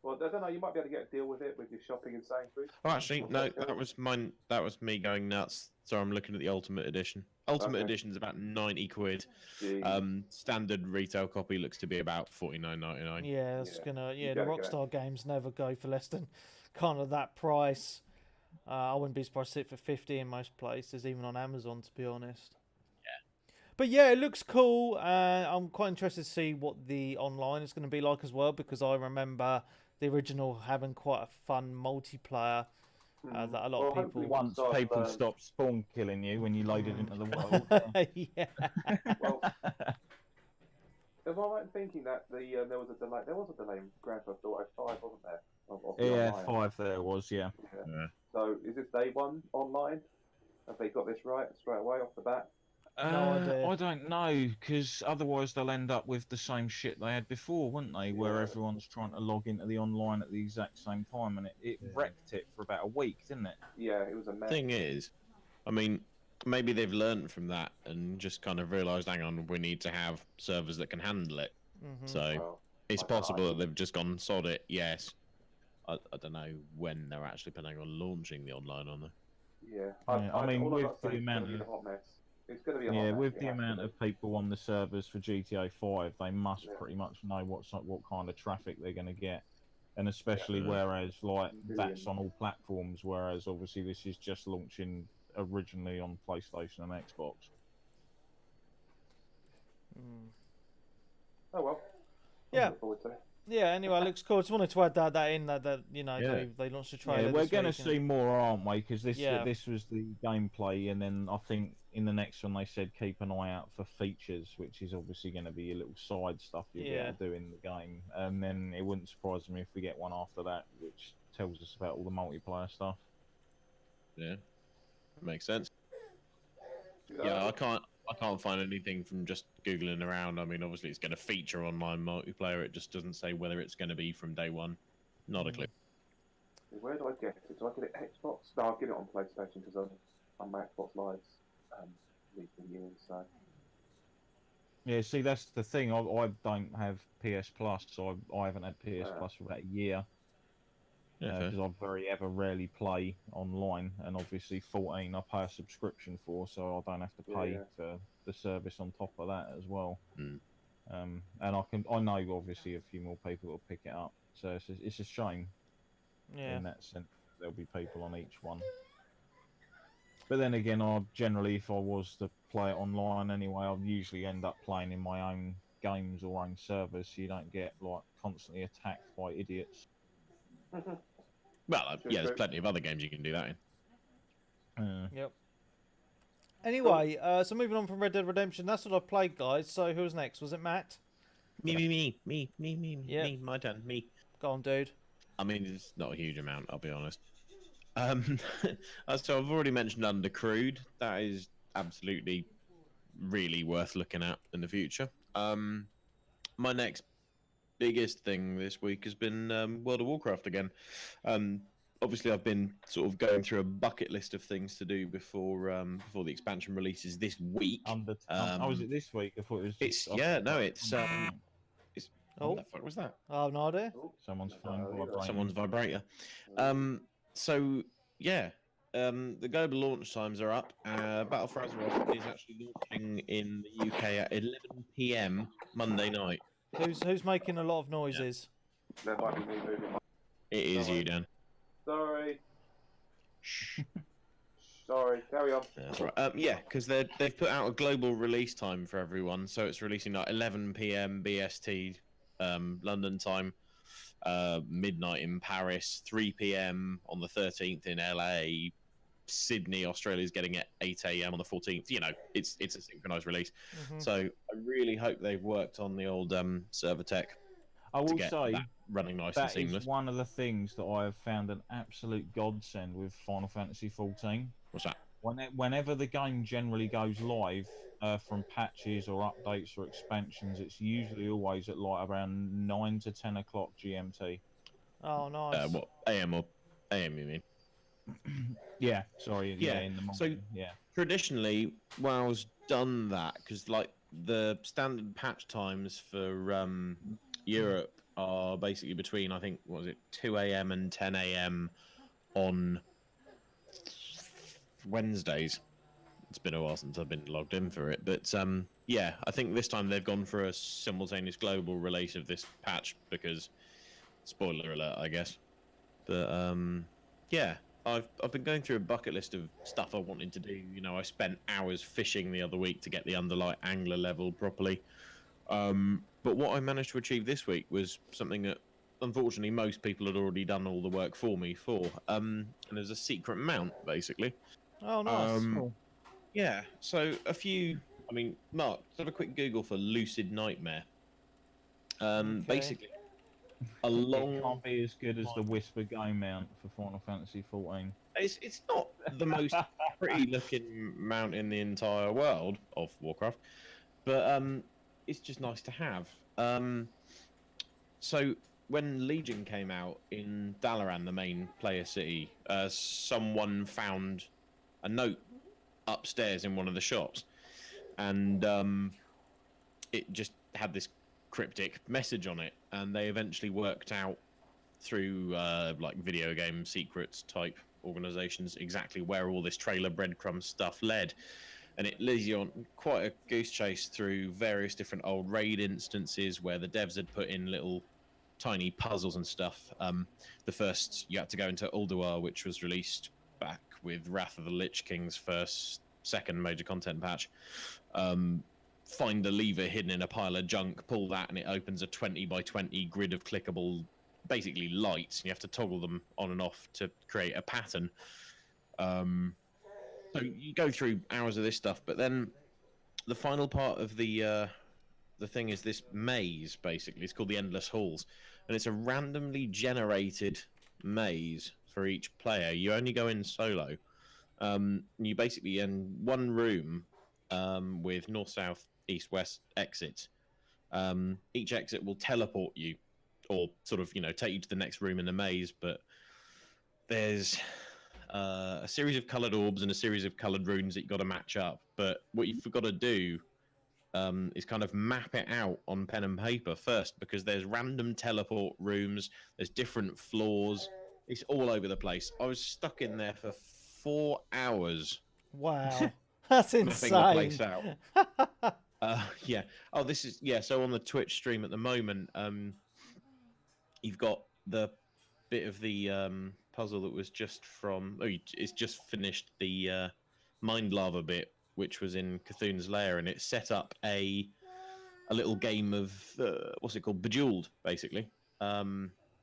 Well, I don't know. You might be able to get a deal with it with your shopping in Sainsbury's. Oh, actually, no. That was mine. That was me going nuts. So I'm looking at the Ultimate Edition. Ultimate Edition is about 90 quid. Standard retail copy looks to be about $49.99. Yeah, it's gonna. Yeah, the Rockstar games never go for less than kind of that price. I wouldn't be surprised to see it for 50 in most places, even on Amazon, to be honest. Yeah. But yeah, it looks cool. I'm quite interested to see what the online is going to be like as well, because I remember the original having quite a fun multiplayer that a lot of people... Once people stop spawn killing you when you load it into the world. Yeah. Well, am I right in thinking that there was a delay in Grand Theft Auto 5, wasn't there? not the Yeah, online. 5 there was, yeah. Yeah. So is this day one online? Have they got this right straight away off the bat? No idea. I don't know, because otherwise they'll end up with the same shit they had before, wouldn't they? Where everyone's trying to log into the online at the exact same time, and it wrecked it for about a week, didn't it? Yeah, it was a mess. Thing is, I mean, maybe they've learned from that and just kind of realised, hang on, we need to have servers that can handle it. So Well, it's I- possible that they've just gone sod it. Yes, I don't know when they're actually planning on launching the online on there. Yeah, I mean, all with I've got to the say is it's amount going to be of a hot mess. It's going to be a hot yeah, mess. with It the has to amount be. of people on the servers for GTA 5, they must Yeah. pretty much know what kind of traffic they're going to get, and especially Yeah. whereas like that's Million. on all platforms, whereas obviously this is just launching originally on PlayStation and Xbox. Oh well. Yeah. Look forward to it. Yeah, anyway, it looks cool. Just wanted to add that in, that you know, Yeah. they launched a trailer Yeah, we're this going to week, see more, aren't we? Because this Yeah. this was the gameplay, and then I think in the next one they said keep an eye out for features, which is obviously going to be a little side stuff you'll be able to do in the game. And then it wouldn't surprise me if we get one after that, which tells us about all the multiplayer stuff. Yeah, makes sense. Yeah, I can't find anything from just googling around. I mean, obviously it's going to feature online multiplayer. It just doesn't say whether it's going to be from day one. Not a clue. Where do I get it? Do I get it Xbox? No, I'll get it on PlayStation because I'm my Xbox Live's leaving years. So Yeah, see, that's the thing. I don't have PS Plus, so I haven't had PS Plus for about a year. Because I very ever rarely play online, and obviously 14 I pay a subscription for, so I don't have to pay for the service on top of that as well. And I know obviously a few more people will pick it up, so it's a shame in that sense. There'll be people on each one. But then again, I generally, if I was to play it online anyway, I'd usually end up playing in my own games or own servers, so you don't get like constantly attacked by idiots. Well, yeah, there's plenty of other games you can do that in. Yep. Anyway, so moving on from Red Dead Redemption, that's what I've played, guys. So who's next? Was it Matt? Me, my turn, me. Go on, dude. I mean, it's not a huge amount, I'll be honest. So I've already mentioned Undercrewed. That is absolutely really worth looking at in the future. My next biggest thing this week has been World of Warcraft again. Obviously, I've been sort of going through a bucket list of things to do before the expansion releases this week. Was it this week? I thought it was. It's what the fuck was that? I have no idea. Someone's phone vibrating. Someone's vibrator. So yeah, the global launch times are up. Battle for Azeroth is actually launching in the UK at 11 p.m. Monday night. Who's making a lot of noises? That might be me moving. It is you, Dan. Sorry. Sorry. Carry on. That's right. Yeah, because they've put out a global release time for everyone, so it's releasing at 11 p.m. BST, London time, midnight in Paris, 3 p.m. on the 13th in LA. Sydney, Australia's getting at 8 a.m. on the 14th. You know, it's a synchronized release. So I really hope they've worked on the old server tech. I will say that running nice and seamless. That is one of the things that I have found an absolute godsend with Final Fantasy XIV. What's that? Whenever the game generally goes live from patches or updates or expansions, it's usually always at like around 9 to 10 o'clock GMT. Oh, nice. What, AM or AM, you mean? Yeah, sorry. Yeah, in the morning. So traditionally, WoW's done that because like the standard patch times for Europe are basically between, I think, 2 a.m. and 10 a.m. on Wednesdays. It's been a while since I've been logged in for it, but yeah, I think this time they've gone for a simultaneous global release of this patch because, spoiler alert, I guess. But yeah, I've been going through a bucket list of stuff I wanted to do. You know, I spent hours fishing the other week to get the Underlight Angler level properly. But what I managed to achieve this week was something that, unfortunately, most people had already done all the work for me for. And there's a secret mount, basically. Oh, nice. Cool. Yeah, so Mark, have a quick Google for Lucid Nightmare. Okay. Basically, a long. It can't be as good as the Whisper game mount for Final Fantasy 14. It's not the most pretty looking mount in the entire world of Warcraft, but it's just nice to have. So when Legion came out in Dalaran, the main player city, someone found a note upstairs in one of the shops, and it just had this cryptic message on it, and they eventually worked out through like video game secrets type organizations exactly where all this trailer breadcrumb stuff led, and it leads you on quite a goose chase through various different old raid instances where the devs had put in little tiny puzzles and stuff. The first, you had to go into Ulduar, which was released back with Wrath of the Lich King's second major content patch. Find a lever hidden in a pile of junk, pull that, and it opens a 20 by 20 grid of clickable, basically lights, and you have to toggle them on and off to create a pattern. So you go through hours of this stuff, but then the final part of the thing is this maze, basically. It's called the Endless Halls, and it's a randomly generated maze for each player. You only go in solo. You basically in one room with north, south, east, west exits. Each exit will teleport you, or sort of, take you to the next room in the maze. But there's a series of coloured orbs and a series of coloured runes that you've got to match up. But what you've got to do is kind of map it out on pen and paper first, because there's random teleport rooms, there's different floors, it's all over the place. I was stuck in there for 4 hours. Wow, that's insane. Mapping the place out. Yeah. Oh, this is So on the Twitch stream at the moment, you've got the bit of the puzzle that was just from. Oh, it's just finished the Mind Lava bit, which was in Cthulhu's Lair, and it set up a little game of what's it called, Bejeweled, basically.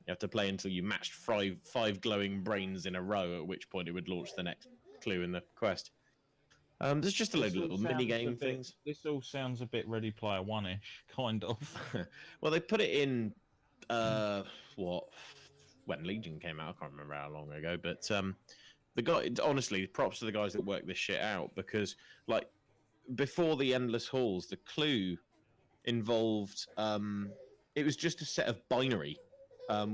You have to play until you matched five glowing brains in a row, at which point it would launch the next clue in the quest. There's just a load of little mini game things. This all sounds a bit Ready Player One-ish, kind of. Well, they put it in when Legion came out. I can't remember how long ago, but the guy, honestly, props to the guys that worked this shit out, because like before the Endless Halls, the clue involved it was just a set of binary,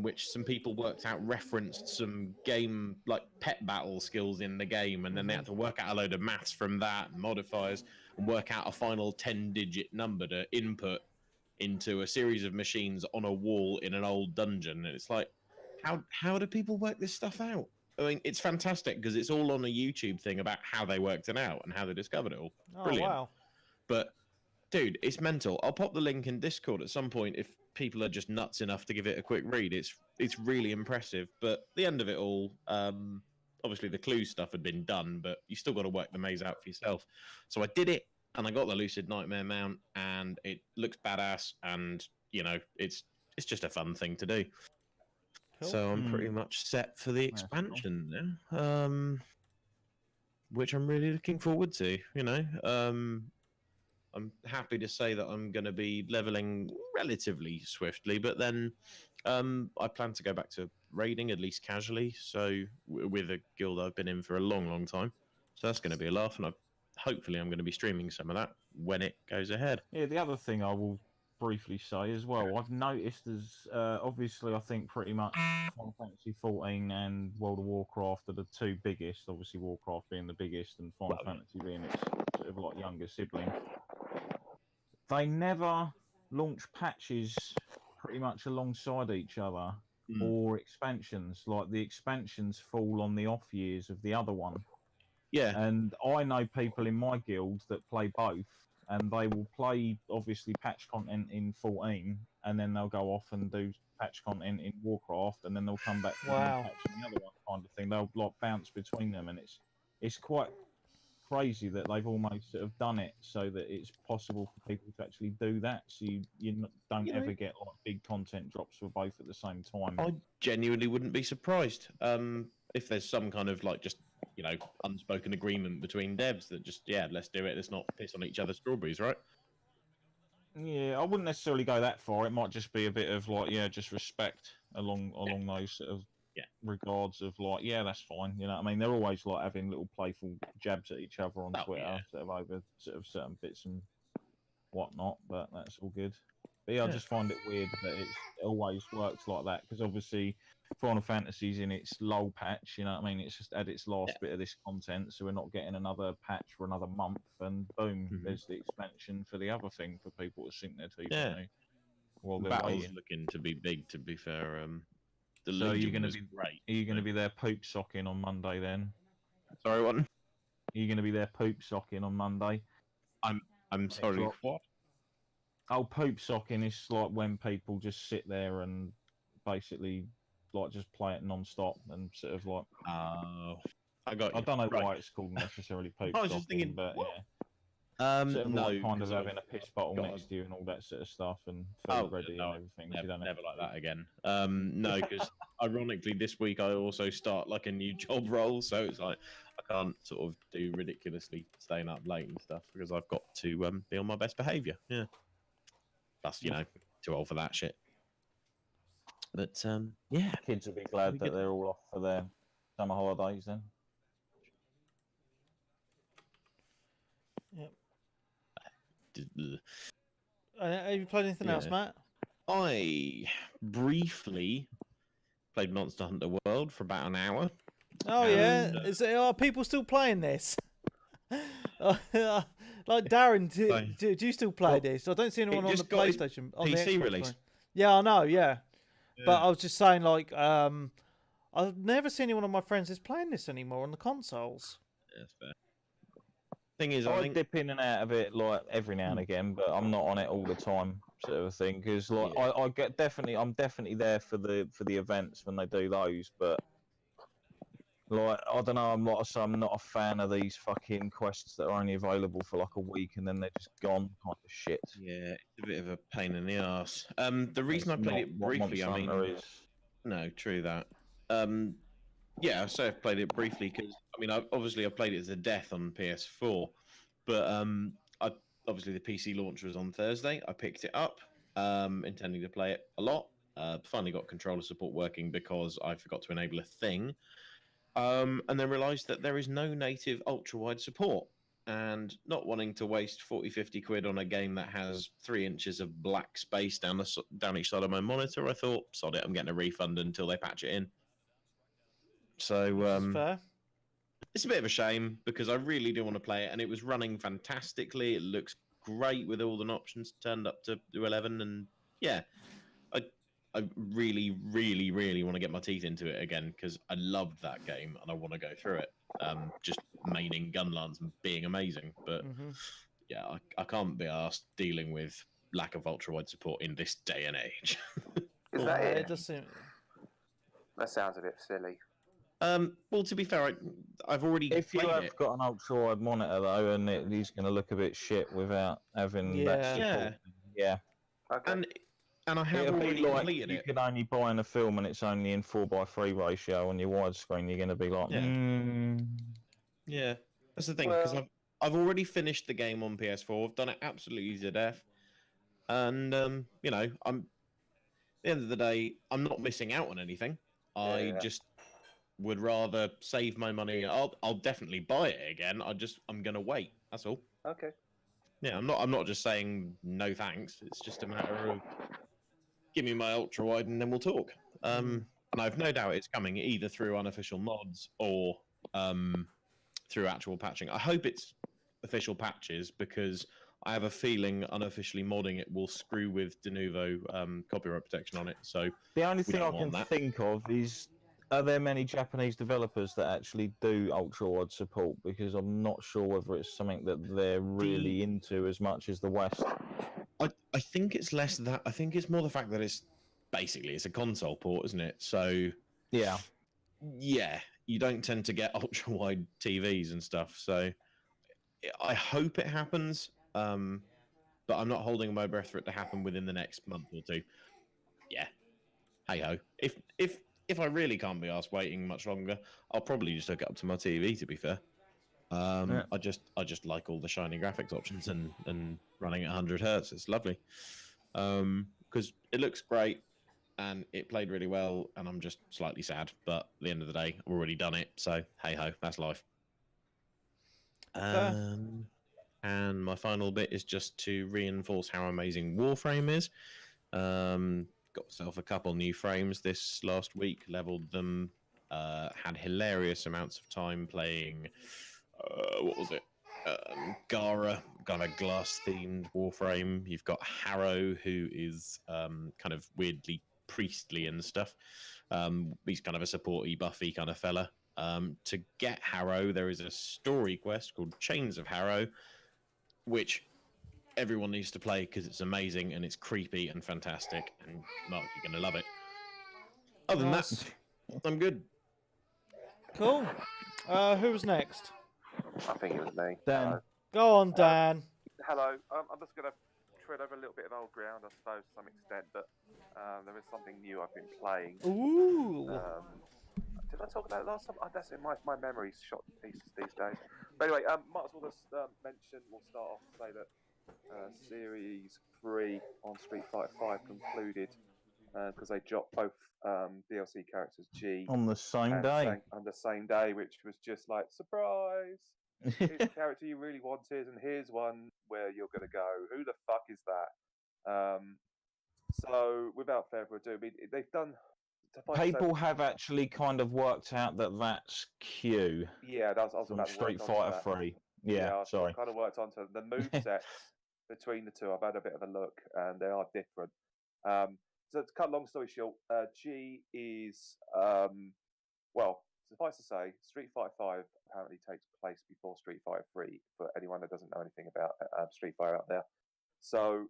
which some people worked out referenced some game like pet battle skills in the game, and then they had to work out a load of maths from that and modifiers and work out a final 10-digit number to input into a series of machines on a wall in an old dungeon. And it's like, how do people work this stuff out? I mean, it's fantastic because it's all on a YouTube thing about how they worked it out and how they discovered it all. Brilliant. Wow. But dude, it's mental. I'll pop the link in Discord at some point if people are just nuts enough to give it a quick read. It's really impressive. But the end of it all, obviously the clue stuff had been done, but you still got to work the maze out for yourself. So I did it, and I got the Lucid Nightmare mount, and it looks badass, and it's just a fun thing to do. Cool. So I'm pretty much set for the expansion now, which I'm really looking forward to. I'm happy to say that I'm going to be leveling relatively swiftly, but then I plan to go back to raiding, at least casually, so with a guild I've been in for a long, long time. So that's going to be a laugh, and hopefully I'm going to be streaming some of that when it goes ahead. Yeah, the other thing I will briefly say as well, I've noticed as obviously I think pretty much Final Fantasy 14 and World of Warcraft are the two biggest, obviously Warcraft being the biggest and Final Fantasy being its sort of like younger sibling. They never launch patches pretty much alongside each other or expansions. Like the expansions fall on the off years of the other one. Yeah. And I know people in my guild that play both, and they will play obviously patch content in 14, and then they'll go off and do patch content in Warcraft, and then they'll come back to patch in the other one, kind of thing. They'll like bounce between them, and it's quite crazy that they've almost sort of done it so that it's possible for people to actually do that, so you don't ever get like big content drops for both at the same time. I genuinely wouldn't be surprised if there's some kind of like just unspoken agreement between devs that just let's do it, let's not piss on each other's strawberries, right? Yeah, I wouldn't necessarily go that far. It might just be a bit of like, yeah, just respect along those sort of regards of like, yeah, that's fine. You know what I mean? They're always like having little playful jabs at each other on Twitter, sort of over sort of certain bits and whatnot, but that's all good. But yeah, I just find it weird that it always works like that, because obviously Final Fantasy's in its lull patch, you know what I mean? It's just had its last bit of this content, so we're not getting another patch for another month, and boom, there's the expansion for the other thing for people to sync their TV while they're Battle's waiting. looking to be big, to be fair. The so Legion was great. Are you going to be there poop socking on Monday then? Sorry, what? Are you going to be there poop socking on Monday? I'm sorry, what? Oh, poop socking is like when people just sit there and basically like just play it non-stop and sort of like. I got you. I don't know why it's called necessarily poop I was socking, just thinking, but what? sort of no, like kind of having a piss bottle next to you and all that sort of stuff and food ready and everything. Never like that again. No, because ironically this week I also start like a new job role, so it's like I can't sort of do ridiculously staying up late and stuff because I've got to be on my best behaviour. Yeah. Plus, you know, too old for that shit. But yeah, kids will be glad that they're all off for their summer holidays then. Yep. Have you played anything else, Matt? I briefly played Monster Hunter World for about an hour. Oh yeah, are people still playing this? Like Darren, do you still play this? I don't see anyone on the PlayStation on PC the Xbox release. Yeah, I know. Yeah, but I was just saying, like, I've never seen anyone of my friends is playing this anymore on the consoles. That's fair. Thing is, I dip in and out of it like every now and again, but I'm not on it all the time, sort of thing. Because like I'm definitely there for the events when they do those, but like I don't know, I'm not a fan of these fucking quests that are only available for like a week and then they're just gone, kind of shit. Yeah, it's a bit of a pain in the ass. The reason I played it briefly, I mean, no, true that. Yeah, I say I've played it briefly because I mean, obviously I played it to death on PS4, but obviously the PC launch was on Thursday. I picked it up, intending to play it a lot. Finally got controller support working because I forgot to enable a thing, and then realised that there is no native ultra-wide support. And not wanting to waste 40-50 quid on a game that has 3 inches of black space down each side of my monitor, I thought, sod it, I'm getting a refund until they patch it in. So fair. It's a bit of a shame because I really do want to play it, and it was running fantastically. It looks great with all the options turned up to 11, and yeah, I really, really, really want to get my teeth into it again because I loved that game and I want to go through it. Just maining Gunlance and being amazing, but yeah, I can't be asked dealing with lack of ultra wide support in this day and age. Is that it? It does seem. That sounds a bit silly. Well, to be fair, I've already. If you have got an ultra wide monitor though, and he's going to look a bit shit without having that support. Yeah. Okay. And I have already completed it. You can only buy in a film, and it's only in 4:3 ratio on your widescreen. You're going to be like, yeah. That's the thing because I've already finished the game on PS4. I've done it absolutely to death, and you know, at the end of the day, I'm not missing out on anything. I just would rather save my money. I'll definitely buy it again. I'm gonna wait. That's all. Okay. Yeah, I'm not just saying no thanks. It's just a matter of give me my ultra wide and then we'll talk. And I've no doubt it's coming either through unofficial mods or through actual patching. I hope it's official patches because I have a feeling unofficially modding it will screw with de novo copyright protection on it. So the only thing I can think of is, are there many Japanese developers that actually do ultra-wide support? Because I'm not sure whether it's something that they're really into as much as the West. I think it's less that. I think it's more the fact that it's a console port, isn't it? So yeah, you don't tend to get ultra-wide TVs and stuff. So I hope it happens, but I'm not holding my breath for it to happen within the next month or two. Yeah, hey ho. If I really can't be asked waiting much longer, I'll probably just hook it up to my TV. To be fair. I just like all the shiny graphics options and running at 100 hertz. It's lovely because it looks great and it played really well. And I'm just slightly sad, but at the end of the day, I've already done it. So hey ho, that's life. And my final bit is just to reinforce how amazing Warframe is. Got myself a couple new frames this last week, leveled them, had hilarious amounts of time playing. What was it? Gara, kind of glass-themed Warframe. You've got Harrow, who is kind of weirdly priestly and stuff. He's kind of a supporty, buffy kind of fella. To get Harrow, there is a story quest called Chains of Harrow, which everyone needs to play because it's amazing and it's creepy and fantastic. And Mark, you're going to love it. Other than that, I'm good. Cool. Who's next? I think it was me. Dan. Go on, Dan. Hello. I'm just going to tread over a little bit of old ground, I suppose, to some extent, but there is something new I've been playing. Ooh. Did I talk about it last time? That's it. My memory's shot to pieces these days. But anyway, might as well just mention, we'll start off, say that Series 3 on Street Fighter 5 concluded because they dropped both DLC characters G on the same day. On the same day, which was just like, surprise! Here's the character you really wanted, and here's one where you're going to go, who the fuck is that? So, without further ado, I mean, they've done... People have actually kind of worked out that that's Q. Yeah, I was about Street Fighter 3. Yeah, sorry. I kind of worked onto the movesets between the two. I've had a bit of a look, and they are different. So to cut long story short, G is well, suffice to say, Street Fighter 5 apparently takes place before Street Fighter 3. For anyone that doesn't know anything about Street Fighter out there, so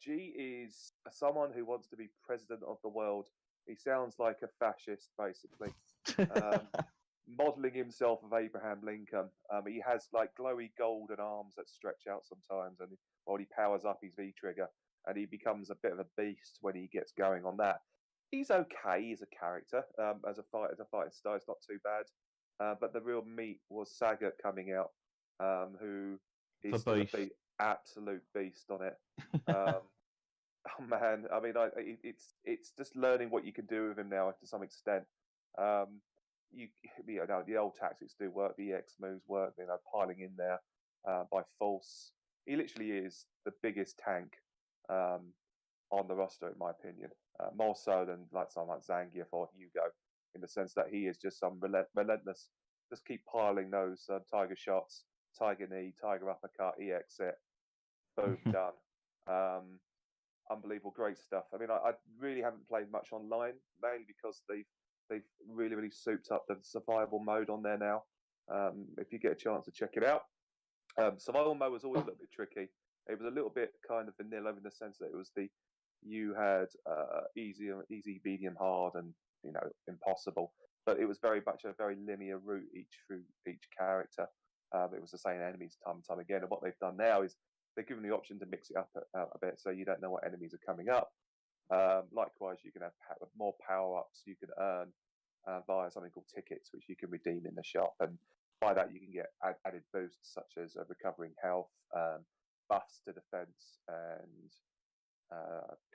G is someone who wants to be president of the world. He sounds like a fascist, basically. Modelling himself of Abraham Lincoln. He has like glowy golden arms that stretch out sometimes, and while he powers up his V trigger, and he becomes a bit of a beast when he gets going on that. He's okay as a character, as a fighting style, it's not too bad. But the real meat was Sagat coming out, who is the absolute beast on it. Oh man, I mean, it's just learning what you can do with him now to some extent. You know, the old tactics do work, the EX moves work. You know, piling in there by force. He literally is the biggest tank on the roster, in my opinion. More so than like someone like Zangief or Hugo, in the sense that he is just some relentless. Just keep piling those tiger shots, tiger knee, tiger uppercut, EX it, boom, done. Unbelievable, great stuff. I mean, I really haven't played much online, mainly because they've really souped up the survival mode on there now. If you get a chance to check it out, survival mode was always a little bit tricky. It was a little bit kind of vanilla in the sense that it was you had easy, medium, hard, and impossible. But it was very much a very linear route through each character. It was the same enemies time and time again. And what they've done now is they're given the option to mix it up a bit, so you don't know what enemies are coming up. Likewise, you can have more power-ups you can earn via something called tickets, which you can redeem in the shop. And by that, you can get added boosts such as recovering health, buffs to defense, and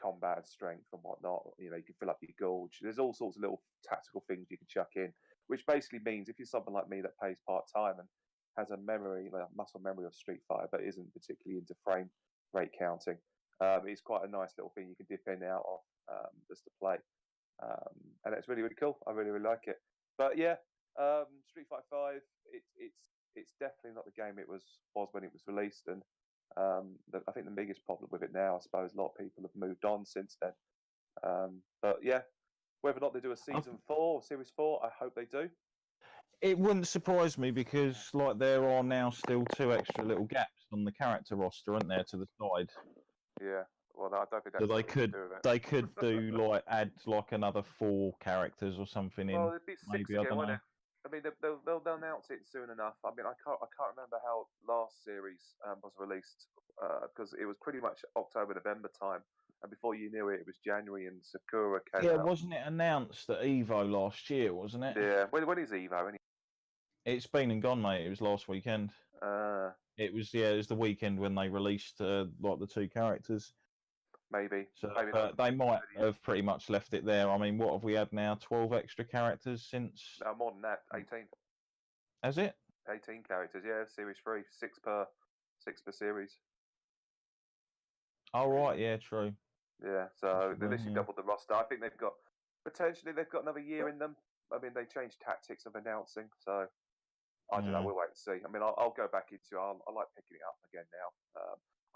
combat strength and whatnot. You know, you can fill up your gauge. There's all sorts of little tactical things you can chuck in, which basically means if you're someone like me that pays part-time and has a memory, like muscle memory of Street Fighter, but isn't particularly into frame rate counting, it's quite a nice little thing you can dip in and out of just to play. And it's really cool. I really like it. But yeah, Street Fighter 5, it's definitely not the game it was when it was released, and I think the biggest problem with it now, I suppose, a lot of people have moved on since then. But yeah, whether or not they do a season 4 or series 4, I hope they do. It wouldn't surprise me because, like, there are now still 2 extra little gaps on the character roster, aren't there, to the side? Yeah. Well, I don't think that's so they could do like add like another 4 characters or something in. Well, it'd be 6 maybe again, I don't know. I mean, they'll announce it soon enough. I mean, I can't remember how last series was released because it was pretty much October, November time, and before you knew it, it was January and Sakura came out. Yeah, wasn't it announced at Evo last year? Wasn't it? Yeah. When is Evo? It's been and gone, mate. It was last weekend. It was the weekend when they released like the 2 characters. Maybe. So Maybe they might have pretty much left it there. I mean, what have we had now? 12 extra characters since? No, more than that. 18. Has it? 18 characters. Yeah, series 3, 6 per series. Oh right, yeah, true. Yeah, so they Possibly, literally doubled the roster. I think they've got another year in them. I mean, they changed tactics of announcing, so I don't know. We'll wait and see. I mean, I'll go back into. I like picking it up again now.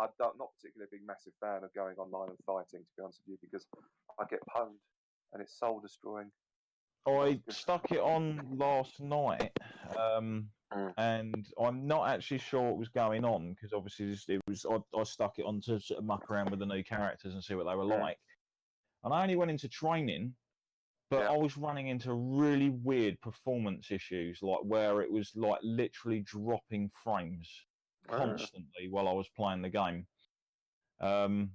I'm not particularly a big massive fan of going online and fighting, to be honest with you, because I get pwned and it's soul destroying. I stuck it on last night, and I'm not actually sure what was going on because obviously I stuck it on to sort of muck around with the new characters and see what they were like. And I only went into training, but I was running into really weird performance issues, like where it was like literally dropping frames constantly while I was playing the game. And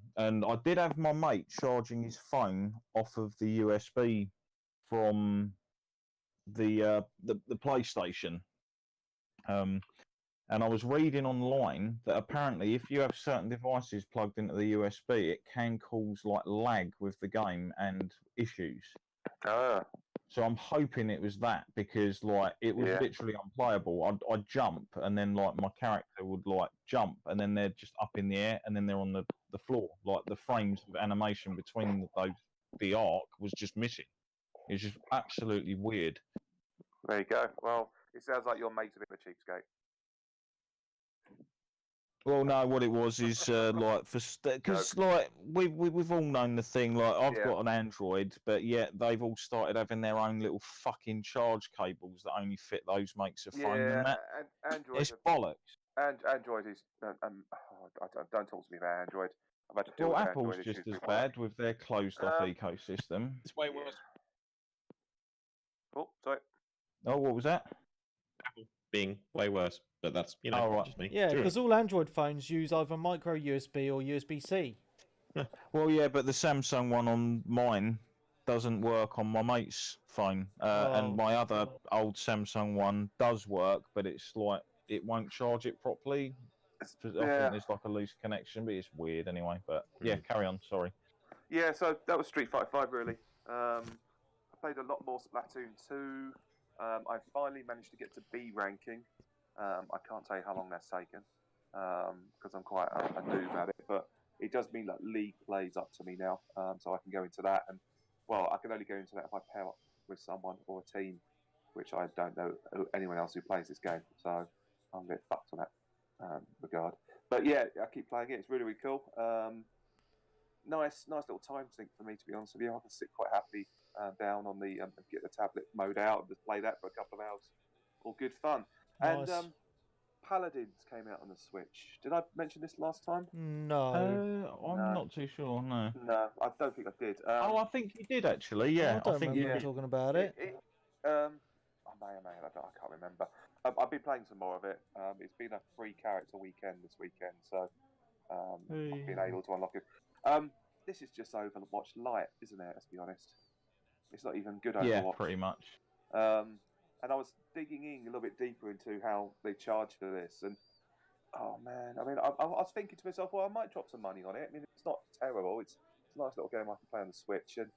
I did have my mate charging his phone off of the USB from the PlayStation. And I was reading online that apparently if you have certain devices plugged into the USB, it can cause like lag with the game and issues. So I'm hoping it was that because like it was literally unplayable. I'd jump and then like my character would like jump and then they're just up in the air and then they're on the floor. Like the frames of animation between the arc was just missing. It was just absolutely weird. There you go. Well, it sounds like your mate's a bit of a cheapskate. Well, no, what it was is like because like we've all known the thing. Like I've got an Android, but yet they've all started having their own little fucking charge cables that only fit those makes of phone and that. Android, it's bollocks. And Android is don't talk to me about Android. I've had to deal with Apple's Android just issues as bad with their closed-off ecosystem. It's way worse. Oh, sorry. Oh, what was that? Apple being way worse, but that's just me. Yeah, because all Android phones use either micro USB or USB-C. Well, yeah, but the Samsung one on mine doesn't work on my mate's phone, and my other old Samsung one does work, but it's like it won't charge it properly. I think there's like a loose connection, but it's weird anyway. But yeah, carry on. Sorry. Yeah, so that was Street Fighter 5 really. I played a lot more Splatoon 2. I finally managed to get to B ranking. I can't tell you how long that's taken because I'm quite a noob at it, but it does mean that League plays up to me now, so I can go into that. And well, I can only go into that if I pair up with someone or a team, which I don't know anyone else who plays this game, so I'm a bit fucked on that regard. But yeah, I keep playing it. It's really, really cool. Nice little time sink for me, to be honest with you. I can sit quite happily down on the get the tablet mode out and just play that for a couple of hours. All good fun. Nice. And Paladins came out on the Switch. Did I mention this last time? No. I'm not too sure. No. No, I don't think I did. I think you did actually. Yeah, I think you were talking about it. I can't remember. I've been playing some more of it. It's been a free character weekend this weekend, so I've been able to unlock it. This is just Overwatch Lite, isn't it? Let's be honest. It's not even good Overwatch. Yeah, pretty much. And I was digging in a little bit deeper into how they charge for this, and oh man, I mean, I was thinking to myself, well, I might drop some money on it. I mean, it's not terrible. It's a nice little game I can play on the Switch, and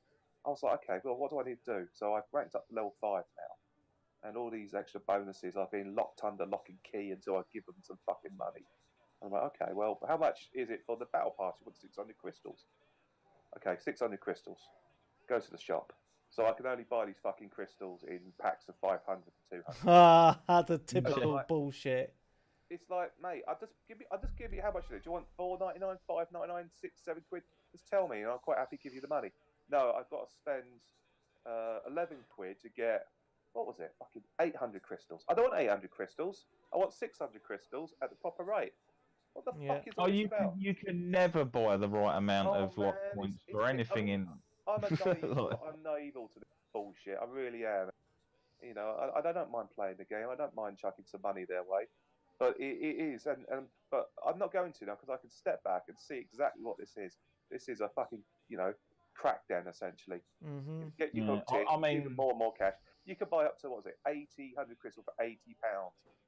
I was like, okay, well, what do I need to do? So I've ranked up to level 5 now, and all these extra bonuses I've been locked under lock and key until I give them some fucking money. And I'm like, okay, well, how much is it for the battle pass? You want 600 crystals? Okay, 600 crystals. Go to the shop. So I can only buy these fucking crystals in packs of 500 to 200. The typical bullshit. It's like, mate, I just give you how much is it? Do you want £4.99, £5.99, 6, 7 quid? Just tell me, and I'll quite happy give you the money. No, I've got to spend 11 quid to get, what was it? Fucking 800 crystals. I don't want 800 crystals. I want 600 crystals at the proper rate. What the fuck is all this about? You can never buy the right amount of lock points for anything in. I'm naive to this bullshit. I really am. You know, I don't mind playing the game. I don't mind chucking some money their way. But it is, but I'm not going to now because I can step back and see exactly what this is. This is a fucking, crackdown essentially. Mm-hmm. Get you hooked in, give them more and more cash. you could buy up to, what was it, 100 crystal for £80.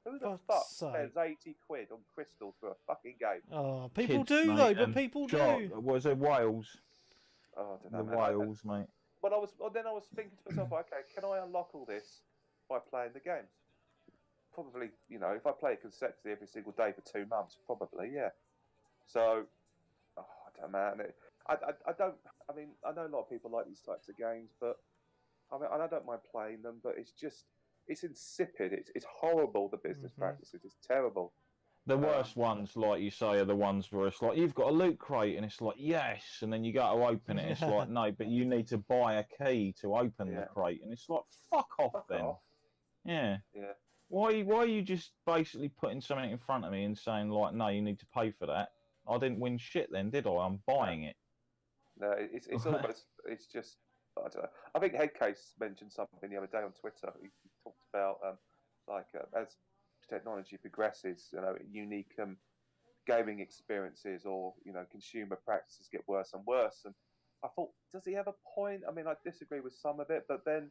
Who the fuck Fuck's spends 80 quid on crystals for a fucking game? Oh, people Kids, do mate, though, but and people Jock, do. was it Wales? Oh, I don't The know, man. Wales, mate. Well, then I was thinking to myself, okay, can I unlock all this by playing the game? Probably, you know, if I play it consecutively every single day for 2 months, probably, yeah. So, I don't know, man. I don't. I mean, I know a lot of people like these types of games, but I mean, I don't mind playing them. But it's insipid. It's horrible. The business practices. It's terrible. The worst ones, like you say, are the ones where it's like, you've got a loot crate, and it's like, yes, and then you go to open it, it's like, no, but you need to buy a key to open the crate, and it's like, fuck off then. Yeah. Why are you just basically putting something in front of me and saying, like, no, you need to pay for that? I didn't win shit then, did I? I'm buying it. No, it's almost, it's just, I don't know. I think Headcase mentioned something the other day on Twitter. He talked about, as technology progresses, you know, unique gaming experiences or, you know, consumer practices get worse and worse. And I thought, does he have a point? I mean, I disagree with some of it, but then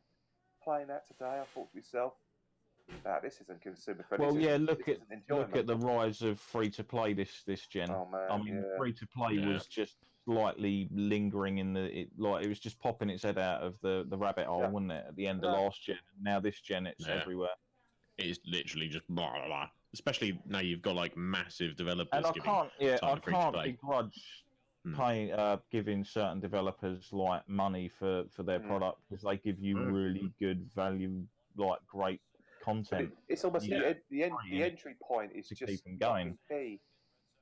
playing that today, I thought to myself, this isn't consumer friendly. Well, yeah, look at the rise of free to play this gen. Oh man, I mean, free to play was just slightly lingering in it was just popping its head out of the rabbit hole, wasn't it? At the end of last gen. Now this gen, it's everywhere. It's literally just blah, blah, blah. Especially now you've got like massive developers. And I can't begrudge giving certain developers like money for their product, because they give you really good value, like great content. It's almost the entry point is just keep them going. key.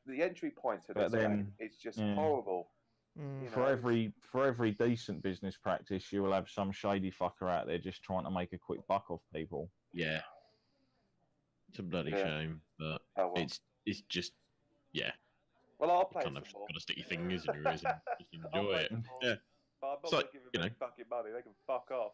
The entry point to this game is just horrible. You know, for every decent business practice, you will have some shady fucker out there just trying to make a quick buck off people. Yeah. It's a bloody shame, but it's just Well, I'll play kind some of more. got to stick your fingers in your ears and just enjoy it. Yeah, but I'm not going to give them fucking money. They can fuck off.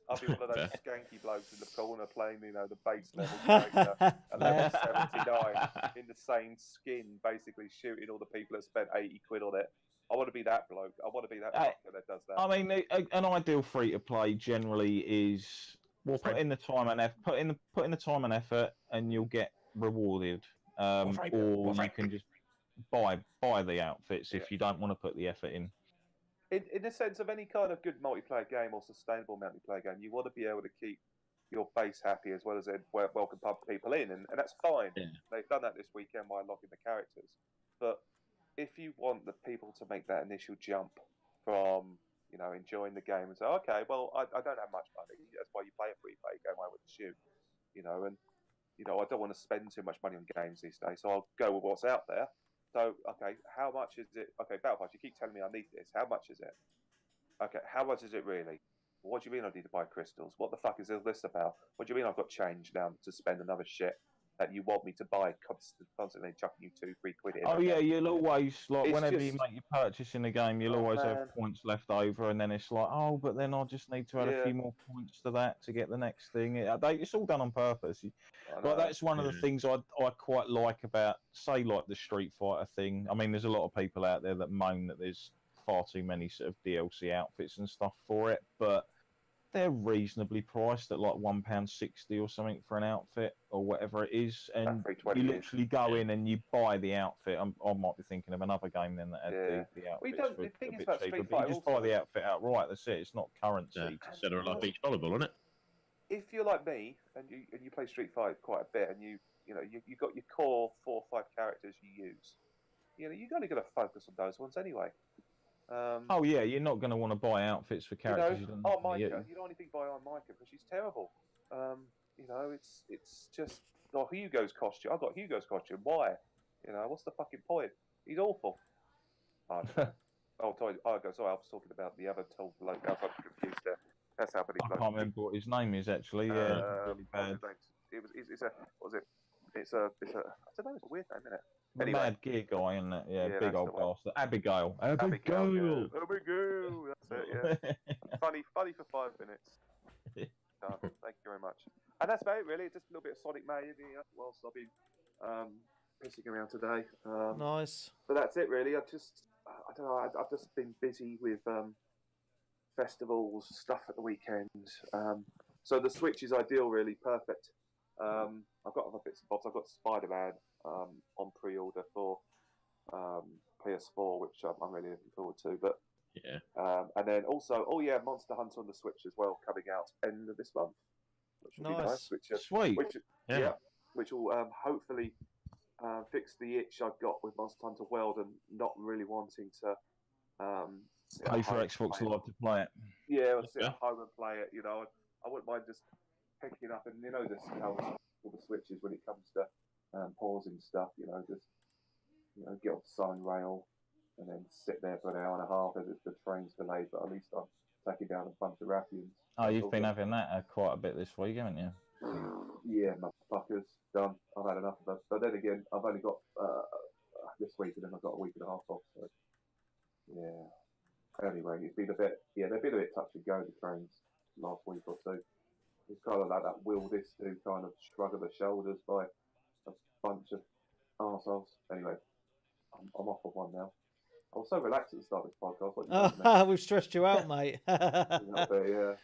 I'll be one of those skanky blokes in the corner playing, you know, the base level character at level 79 in the same skin, basically shooting all the people that spent 80 quid on it. I want to be that bloke. I want to be that fucker that does that. I mean, an ideal free to play generally is put in the time and effort, and you'll get rewarded. Or you can just buy the outfits if you don't want to put the effort in. In the sense of any kind of good multiplayer game or sustainable multiplayer game, you want to be able to keep your base happy as well as welcome people in, and that's fine. Yeah. They've done that this weekend by unlocking the characters. But if you want the people to make that initial jump from, you know, enjoying the game and say, okay, well, I don't have much money, that's why you play a free play game, I would assume, you know, and, you know, I don't want to spend too much money on games these days, so I'll go with what's out there. So, okay, how much is it? Okay, Battle Pass, you keep telling me I need this. How much is it? Okay, how much is it really? What do you mean I need to buy crystals? What the fuck is this about? What do you mean I've got change now to spend another shit that you want me to buy constantly chucking you 2-3 quid in? Oh yeah, you'll always, like, whenever you make your purchase in a game, you'll always have points left over, and then it's like, oh, but then I just need to add a few more points to that to get the next thing. It's all done on purpose. But that's one of the things I quite like about, say, like the Street Fighter thing. I mean, there's a lot of people out there that moan that there's far too many sort of DLC outfits and stuff for it, but they're reasonably priced at like £1.60 or something for an outfit or whatever it is, and you literally go in and you buy the outfit. I might be thinking of another game then that had the outfits for a bit cheaper, but you just buy the outfit outright. That's it. It's not currency. Instead of like beach volleyball, isn't it? If you're like me and you play Street Fighter quite a bit, and you got your core 4 or 5 characters you use, you know, you're only going to focus on those ones anyway. Oh yeah, you're not going to want to buy outfits for characters. You know, Micah, you don't want anything by Micah because she's terrible. You know, it's just Hugo's costume. I've got Hugo's costume. Why? You know, what's the fucking point? He's awful. Sorry, I was talking about the other tall bloke. I got confused there. That's how many blokes. I can't remember what his name is actually. Yeah, really bad. It's a I don't know. It's a weird name, isn't it? Anyway. Mad Gear guy, isn't it? Yeah, big old bastard. Abigail. Abigail, that's it, yeah. funny for 5 minutes. Thank you very much. And that's about it, really. Just a little bit of Sonic Mania whilst I've been pissing around today. Nice. But that's it, really. I don't know, I've just been busy with festivals, stuff at the weekend. So the Switch is ideal, really perfect. I've got other bits and bobs. I've got Spider-Man on pre-order for PS4, which I'm really looking forward to. But yeah, and then also, Monster Hunter on the Switch as well, coming out end of this month, which will be nice. Sweet. Which will hopefully fix the itch I've got with Monster Hunter World and not really wanting to pay for Xbox Live to play it. Yeah, I'll sit at home and play it. I wouldn't mind just picking up and this how all the switches when it comes to pausing stuff. Just get off the sign rail and then sit there for an hour and a half as the train's delayed. But at least I'm taking down a bunch of ruffians. Oh, you've been having that quite a bit this week, haven't you? Yeah, motherfuckers, done. I've had enough of them. But then again, I've only got this week, and then I've got a week and a half off. So yeah. Anyway, it's been a bit. Yeah, they've been a bit touch and go, the trains, last week or two. It's kind of like that will this do kind of shrug of the shoulders by a bunch of arseholes. Anyway, I'm off of one now. I was so relaxed at the start of this podcast. We've stressed you out, mate. A little bit,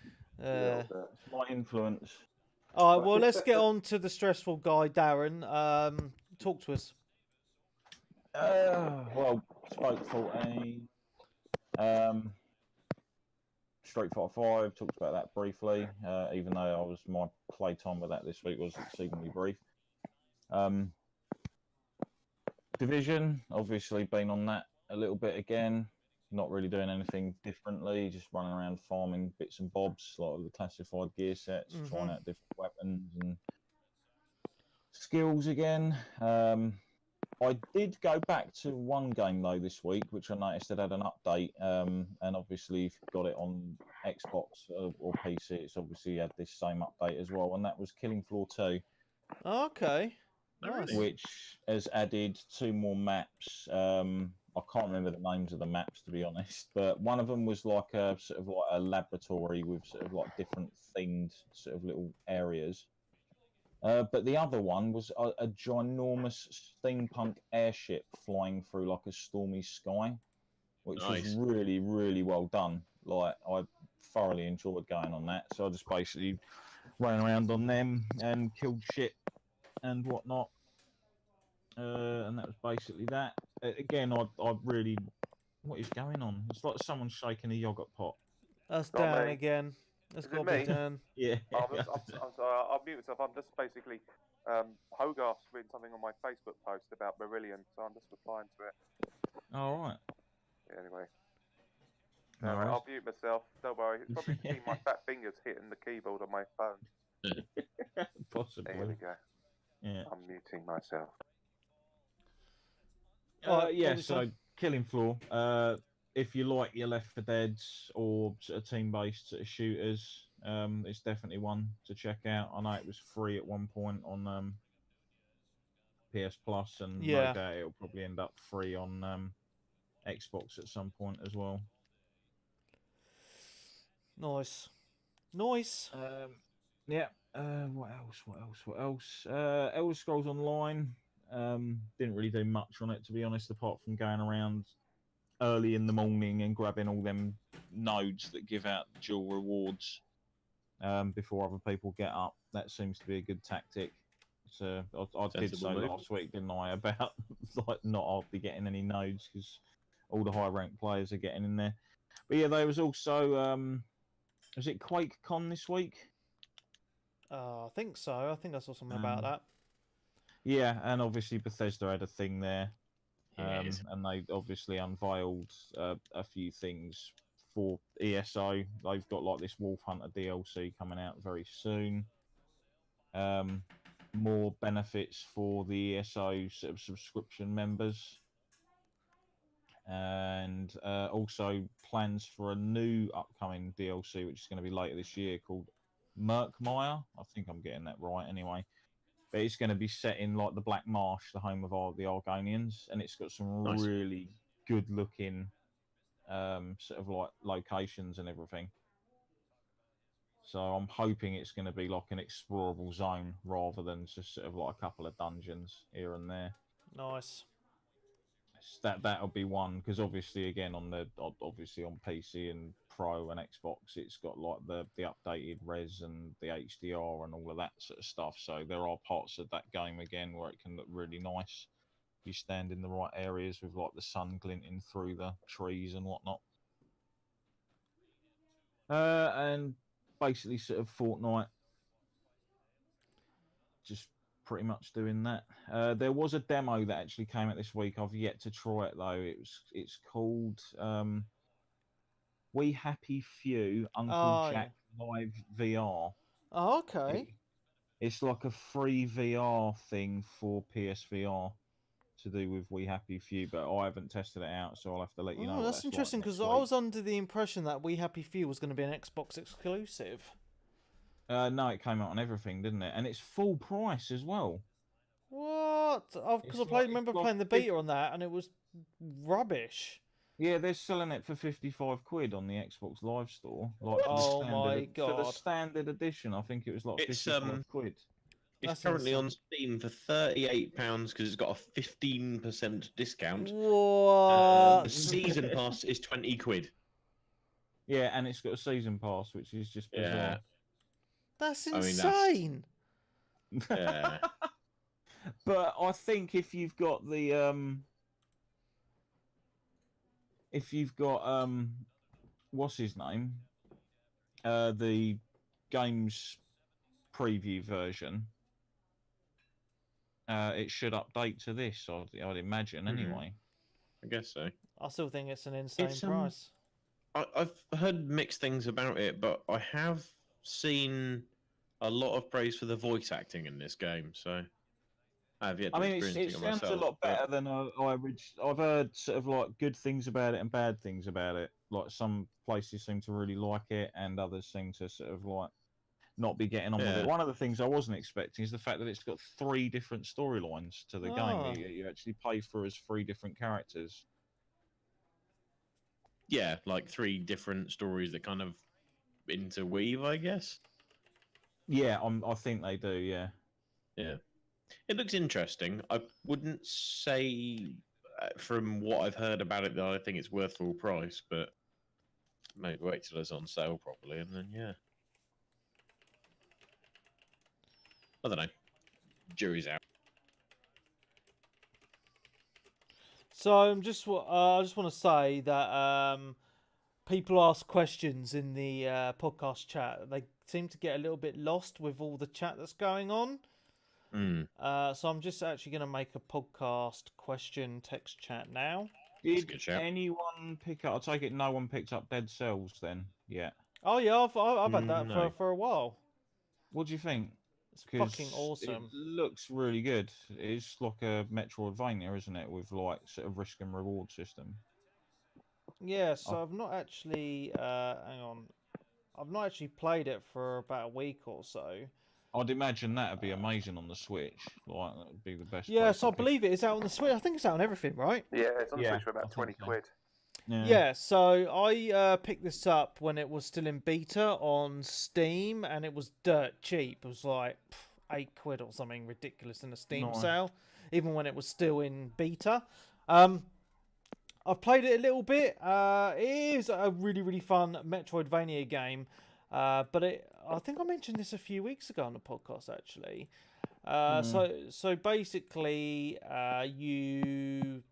yeah. It's my influence. All right, well, let's get on to the stressful guy, Darren. Talk to us. Well, Spoke 14. Street Fighter 5, talked about that briefly, even though my playtime with that this week was exceedingly brief. Division, obviously been on that a little bit again, not really doing anything differently, just running around farming bits and bobs, like the classified gear sets, trying out different weapons and skills again. I did go back to one game though this week, which I noticed had an update, and obviously if you've got it on Xbox or PC, it's obviously had this same update as well, and that was Killing Floor 2. Okay. Nice. Which has added 2 more maps. I can't remember the names of the maps, to be honest, but one of them was like a sort of like a laboratory with sort of like different themed sort of little areas. But the other one was a ginormous steampunk airship flying through like a stormy sky, which was really, really well done. Like, I thoroughly enjoyed going on that. So I just basically ran around on them and killed shit and whatnot. And that was basically that. Again, I really... What is going on? It's like someone shaking a yogurt pot. That's Dan again. That's got to be Dan. Yeah. I'm sorry, I'll mute myself. I'm just basically... Hogarth's written something on my Facebook post about Marillion, so I'm just replying to it. All right. Yeah, anyway. No, I'll mute myself. Don't worry. It's probably between my fat fingers hitting the keyboard on my phone. Possibly. There we go. Yeah. I'm muting myself. So Killing Floor. If you like your Left 4 Deads or sort of team-based sort of shooters, it's definitely one to check out. I know it was free at one point on PS Plus, and no doubt it'll probably end up free on Xbox at some point as well. Nice. Yeah. What else? Elder Scrolls Online. Didn't really do much on it, to be honest, apart from going around early in the morning and grabbing all them nodes that give out dual rewards before other people get up. That seems to be a good tactic. So I did so last week, didn't I, about like not hardly getting any nodes because all the high ranked players are getting in there. But yeah, there was also was it QuakeCon this week? I think so. I think I saw something about that. Yeah, and obviously Bethesda had a thing there. Yes. And they obviously unveiled a few things for ESO. They've got like this Wolf Hunter DLC coming out very soon. More benefits for the ESO sort of subscription members. And also plans for a new upcoming DLC, which is going to be later this year, called Murkmire. I think I'm getting that right anyway. But it's going to be set in like the Black Marsh, the home of the Argonians, and it's got some really good-looking sort of like locations and everything. So I'm hoping it's going to be like an explorable zone rather than just sort of like a couple of dungeons here and there. Nice. That'll be one, because obviously again on PC and Pro and Xbox, it's got like the updated res and the HDR and all of that sort of stuff. So there are parts of that game again where it can look really nice. You stand in the right areas with like the sun glinting through the trees and whatnot. And basically sort of Fortnite, just pretty much doing that. There was a demo that actually came out this week. I've yet to try it though. It's called We Happy Few Uncle Jack Live VR. Oh, okay. It's like a free VR thing for PSVR to do with We Happy Few, but I haven't tested it out, so I'll have to let you know. That's interesting because I was under the impression that We Happy Few was going to be an Xbox exclusive. No, it came out on everything, didn't it? And it's full price as well. What? Because remember playing the beta on that, and it was rubbish. Yeah, they're selling it for 55 quid on the Xbox Live Store. Like, oh my god! For the standard edition, I think it was like 55 quid. It's currently on Steam for £38 because it's got a 15% discount. What? The season pass is 20 quid. Yeah, and it's got a season pass, which is just bizarre. Yeah. That's insane. Yeah. But I think if you've got the what's his name? The games preview version, it should update to this, I'd imagine, anyway. I guess so. I still think it's an insane price. I've heard mixed things about it, but I have seen a lot of praise for the voice acting in this game, so I have yet to experience it myself. Sounds a lot better than I've heard sort of like good things about it and bad things about it. Like some places seem to really like it and others seem to sort of like not be getting on with it. One of the things I wasn't expecting is the fact that it's got 3 different storylines to the game. You actually play for as 3 different characters. Yeah, like 3 different stories that kind of interweave, I guess. Yeah, I think they do, yeah. Yeah. It looks interesting. I wouldn't say, from what I've heard about it, that I think it's worth full price, but maybe wait till it's on sale properly, and then, yeah. I don't know. Jury's out. So I just want to say that people ask questions in the podcast chat. They seem to get a little bit lost with all the chat that's going on. So I'm just actually going to make a podcast question text chat now. Did anyone pick up? I take it no one picked up Dead Cells then yet. Oh yeah, I've had that for a while. What do you think? It's fucking awesome. It looks really good. It's like a Metroidvania, isn't it? With like sort of risk and reward system. Yeah, so I've not actually hang on. I've not actually played it for about a week or so. I'd imagine that'd be amazing on the Switch. Like that would be the best. Yeah, so I believe it is out on the Switch. I think it's out on everything, right? Yeah, it's on the Switch for about 20 quid. Yeah, so I picked this up when it was still in beta on Steam, and it was dirt cheap. It was like 8 quid or something ridiculous in a Steam sale, even when it was still in beta. I've played it a little bit. It is a really, really fun Metroidvania game, but I think I mentioned this a few weeks ago on the podcast, actually. So basically, you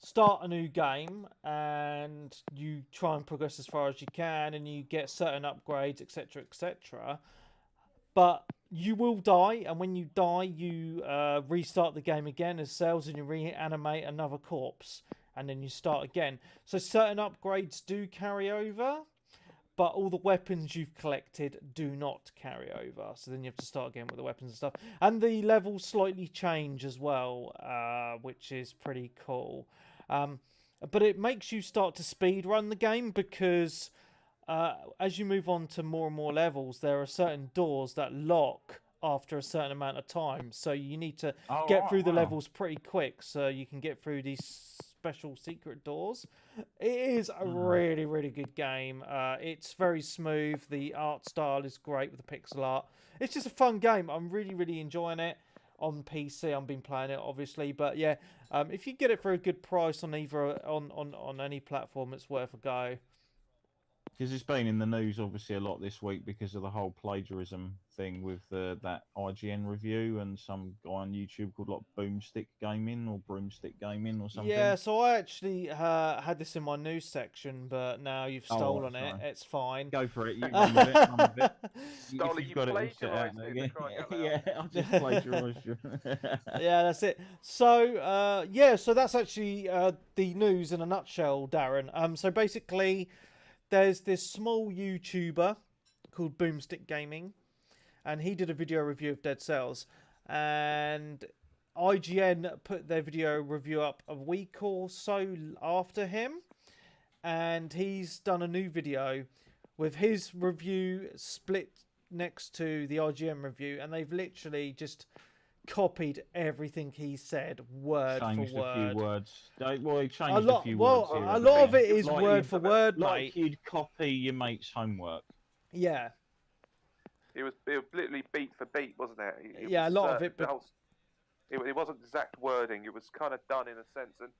start a new game and you try and progress as far as you can, and you get certain upgrades, etc., etc. But you will die, and when you die, you restart the game again as cells, and you reanimate another corpse, and then you start again. So certain upgrades do carry over, but all the weapons you've collected do not carry over. So then you have to start again with the weapons and stuff. And the levels slightly change as well, which is pretty cool. But it makes you start to speed run the game because as you move on to more and more levels, there are certain doors that lock after a certain amount of time. So you need to get through the levels pretty quick so you can get through these special secret doors. It is a really, really good game. It's very smooth. The art style is great with the pixel art. It's just a fun game. I'm really, really enjoying it. On PC, I've been playing it, obviously, but yeah, if you get it for a good price on either on any platform, it's worth a go. Because it's been in the news, obviously, a lot this week because of the whole plagiarism thing with that IGN review and some guy on YouTube called like Boomstick Gaming or Broomstick Gaming or something. Yeah, so I actually had this in my news section, but now you've stolen it. It's fine. Go for it. You run with it. Run with it. Stole it. You plagiarised it. Yeah, I just plagiarised you. Yeah, that's it. So, yeah, so that's actually the news in a nutshell, Darren. So basically, there's this small YouTuber called Boomstick Gaming, and he did a video review of Dead Cells, and IGN put their video review up a week or so after him, and he's done a new video with his review split next to the IGN review, and they've literally just copied everything he said word changed for word. A few words. Well, he changed a few words. Well, a lot of it is like word for word, like mate. you'd copy your mate's homework. Yeah. It was literally beat for beat, wasn't it? A lot of it, but it wasn't exact wording. It was kind of done in a sense, and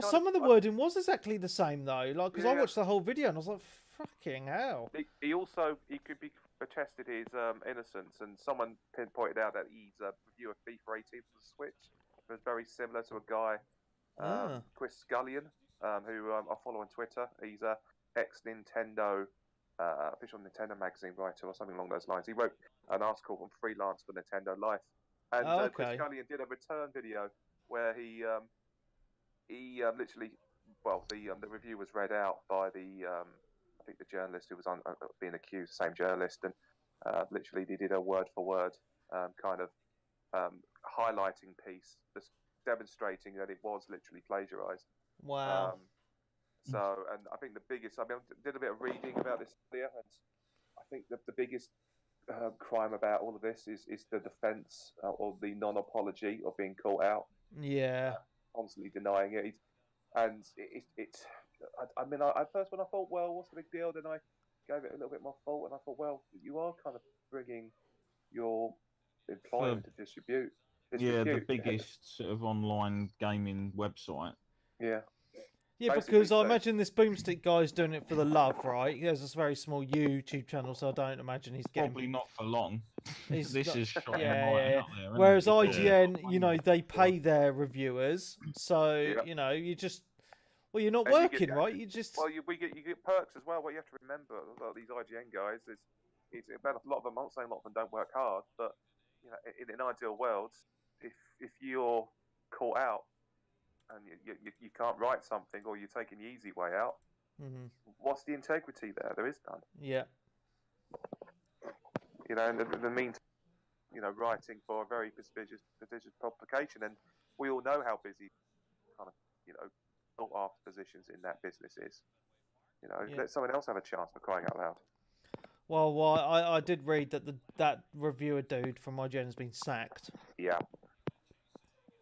some of the wording was exactly the same though. Like, because I watched the whole video and I was like, "Fucking hell!" He could be attested his innocence, and someone pinpointed out that his review of FIFA 18 for the Switch was very similar to a guy, Chris Scullion, who I follow on Twitter. He's a ex-Nintendo. Official Nintendo magazine writer or something along those lines. He wrote an article on freelance for Nintendo Life, and Chris Scullion did a return video where he literally, the review was read out by the I think the journalist who was on being accused, the same journalist, and literally they did a word for word kind of highlighting piece, just demonstrating that it was literally plagiarized. Wow. So, and I think the biggest, I did a bit of reading about this earlier, and I think that the biggest crime about all of this is the defense or the non-apology of being caught out. Yeah. Constantly denying it. And it's, I first when I thought, well, what's the big deal? Then I gave it a little bit more thought, and I thought, well, you are kind of bringing your employer to distribute. Yeah, the biggest sort of online gaming website. Yeah. Yeah, because I imagine this Boomstick guy's doing it for the love, right? He has this very small YouTube channel, so I don't imagine he's getting... Probably not for long. This is shot out there. Whereas IGN, you know, they pay their reviewers, so, you know, you just... Well, you're not working, right? You just... Well, you get perks as well. What you have to remember about these IGN guys is about a lot of them, I'm not saying a lot of them don't work hard, but, you know, in an ideal world, if you're caught out, and you can't write something, or you're taking the easy way out, what's the integrity there? There is none. Yeah. You know, and the means, you know, writing for a very prestigious publication, and we all know how busy, kind of, you know, sought after positions in that business is. You know, let someone else have a chance, for crying out loud. Well, I did read that that reviewer dude from IGN has been sacked. Yeah.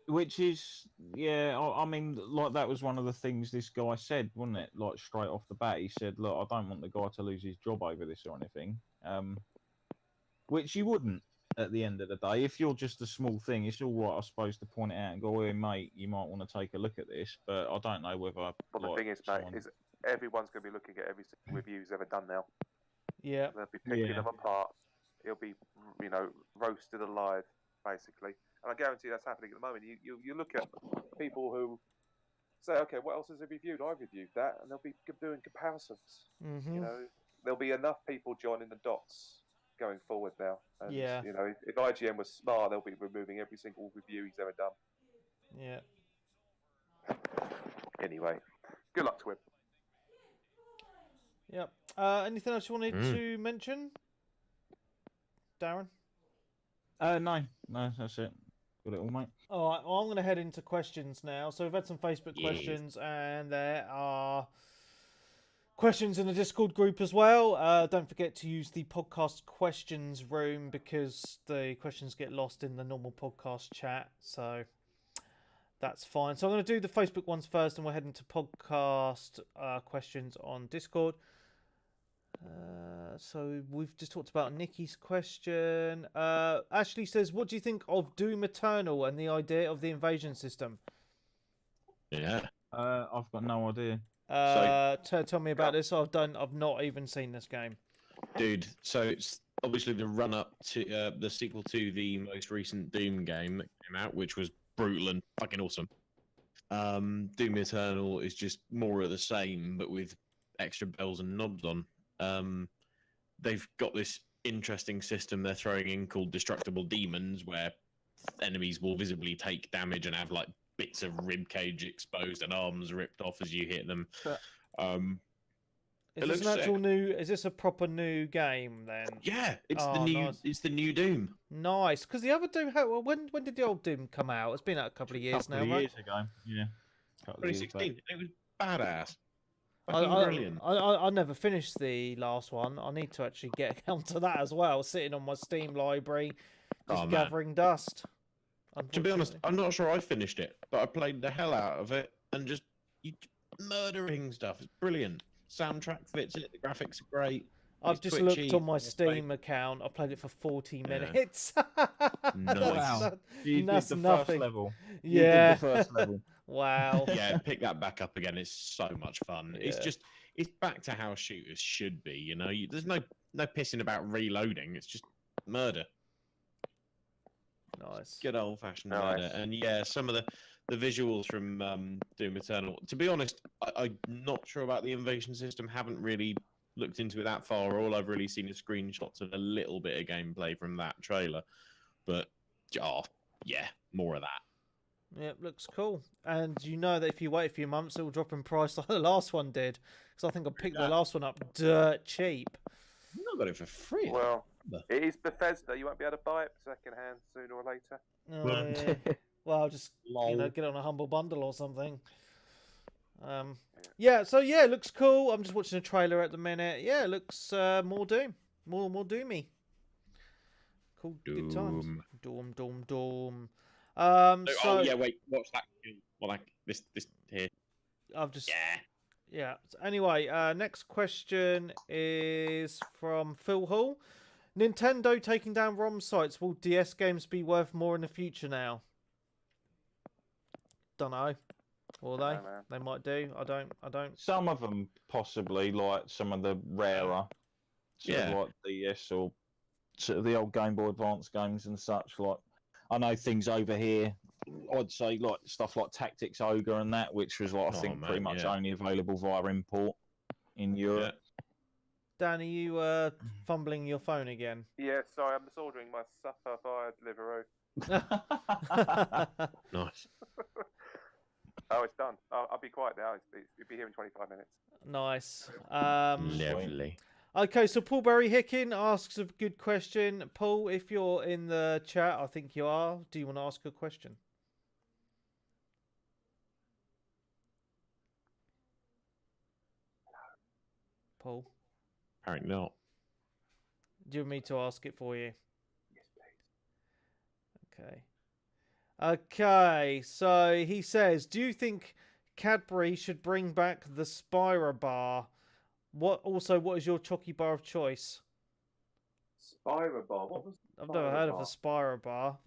Which is, I mean, like, that was one of the things this guy said, wasn't it? Like, straight off the bat, he said, look, I don't want the guy to lose his job over this or anything. Which you wouldn't, at the end of the day. If you're just a small thing, it's all right, I suppose, to point it out and go, hey, mate, you might want to take a look at this, but I don't know whether... Well, the thing is, mate, is everyone's going to be looking at every single review he's ever done now. Yeah. They'll be picking them apart. He'll be, you know, roasted alive, basically. And I guarantee that's happening at the moment. You look at people who say, okay, what else has he reviewed? I reviewed that, and they'll be doing comparisons. You know, there'll be enough people joining the dots going forward now. And, you know, if IGN was smart, they'll be removing every single review he's ever done. Yeah. Anyway, good luck to him. Yep. Anything else you wanted to mention, Darren? No, that's it. Got it all, mate. All right, well, I'm going to head into questions now. So we've had some Facebook questions, and there are questions in the Discord group as well. Don't forget to use the podcast questions room, because the questions get lost in the normal podcast chat. So that's fine. So I'm going to do the Facebook ones first, and we'll head into podcast questions on Discord. So we've just talked about Nikki's question. Ashley says, what do you think of Doom Eternal and the idea of the invasion system? Yeah. I've got no idea. Tell me about this. I've not even seen this game. Dude, so it's obviously the run-up to the sequel to the most recent Doom game that came out, which was brutal and fucking awesome. Doom Eternal is just more of the same, but with extra bells and knobs on. They've got this interesting system they're throwing in called Destructible Demons, where enemies will visibly take damage and have like bits of rib cage exposed and arms ripped off as you hit them. Is this an actual new? Is this a proper new game then? Yeah, it's the new. Nice. It's the new Doom. Nice, because the other Doom. When did the old Doom come out? It's been out a couple of years now, right? Years ago, yeah. 2016. It was badass. Brilliant. I never finished the last one. I need to actually get onto that as well. Sitting on my Steam library, just gathering dust. To be honest, I'm not sure I finished it, but I played the hell out of it and just murdering stuff. It's brilliant. Soundtrack fits it. The graphics are great. I've just looked on my Steam account. I played it for 40 minutes. Nice. Wow. You did the nothing. First level. Yeah. You did the first level. Wow. Yeah, pick that back up again. It's so much fun. Yeah. It's back to how shooters should be. You know, there's no pissing about reloading. It's just murder. Nice. Good old fashioned murder. And yeah, some of the visuals from Doom Eternal. To be honest, I'm not sure about the invasion system. Haven't really looked into it that far. All I've really seen is screenshots and a little bit of gameplay from that trailer. But yeah, more of that. Yeah, it looks cool. And you know that if you wait a few months, it will drop in price like the last one did. Because I think I picked the last one up dirt cheap. I got it for free. Well, it is Bethesda. You won't be able to buy it second hand sooner or later. Oh, yeah. Well, I'll just get on a humble bundle or something. Yeah. So yeah, it looks cool. I'm just watching a trailer at the minute. Yeah, it looks more Doom, more Doomy. Cool, good times. Doom. Oh yeah, wait, watch that. Well, this here. I've just yeah. So anyway, next question is from Phil Hall. Nintendo taking down ROM sites. Will DS games be worth more in the future now? Don't know. Will they? They might do. I don't. Some of them possibly, like some of the rarer, like DS or sort of the old Game Boy Advance games and such. Like I know things over here. I'd say like stuff like Tactics Ogre and that, which was like I think pretty much only available via import in Europe. Yeah. Dan, are you fumbling your phone again? Yeah, sorry, I'm just ordering my supper via Deliveroo. Nice. Oh, it's done. I'll be quiet now. It'll be here in 25 minutes. Nice. Lovely. Okay, so Paul Berry Hicken asks a good question. Paul, if you're in the chat, I think you are. Do you want to ask a question? Paul? Apparently not. Do you want me to ask it for you? Yes, please. Okay, so he says, do you think Cadbury should bring back the Spira bar? What is your chocky bar of choice? Spira bar? What was I've never heard of the Spira bar.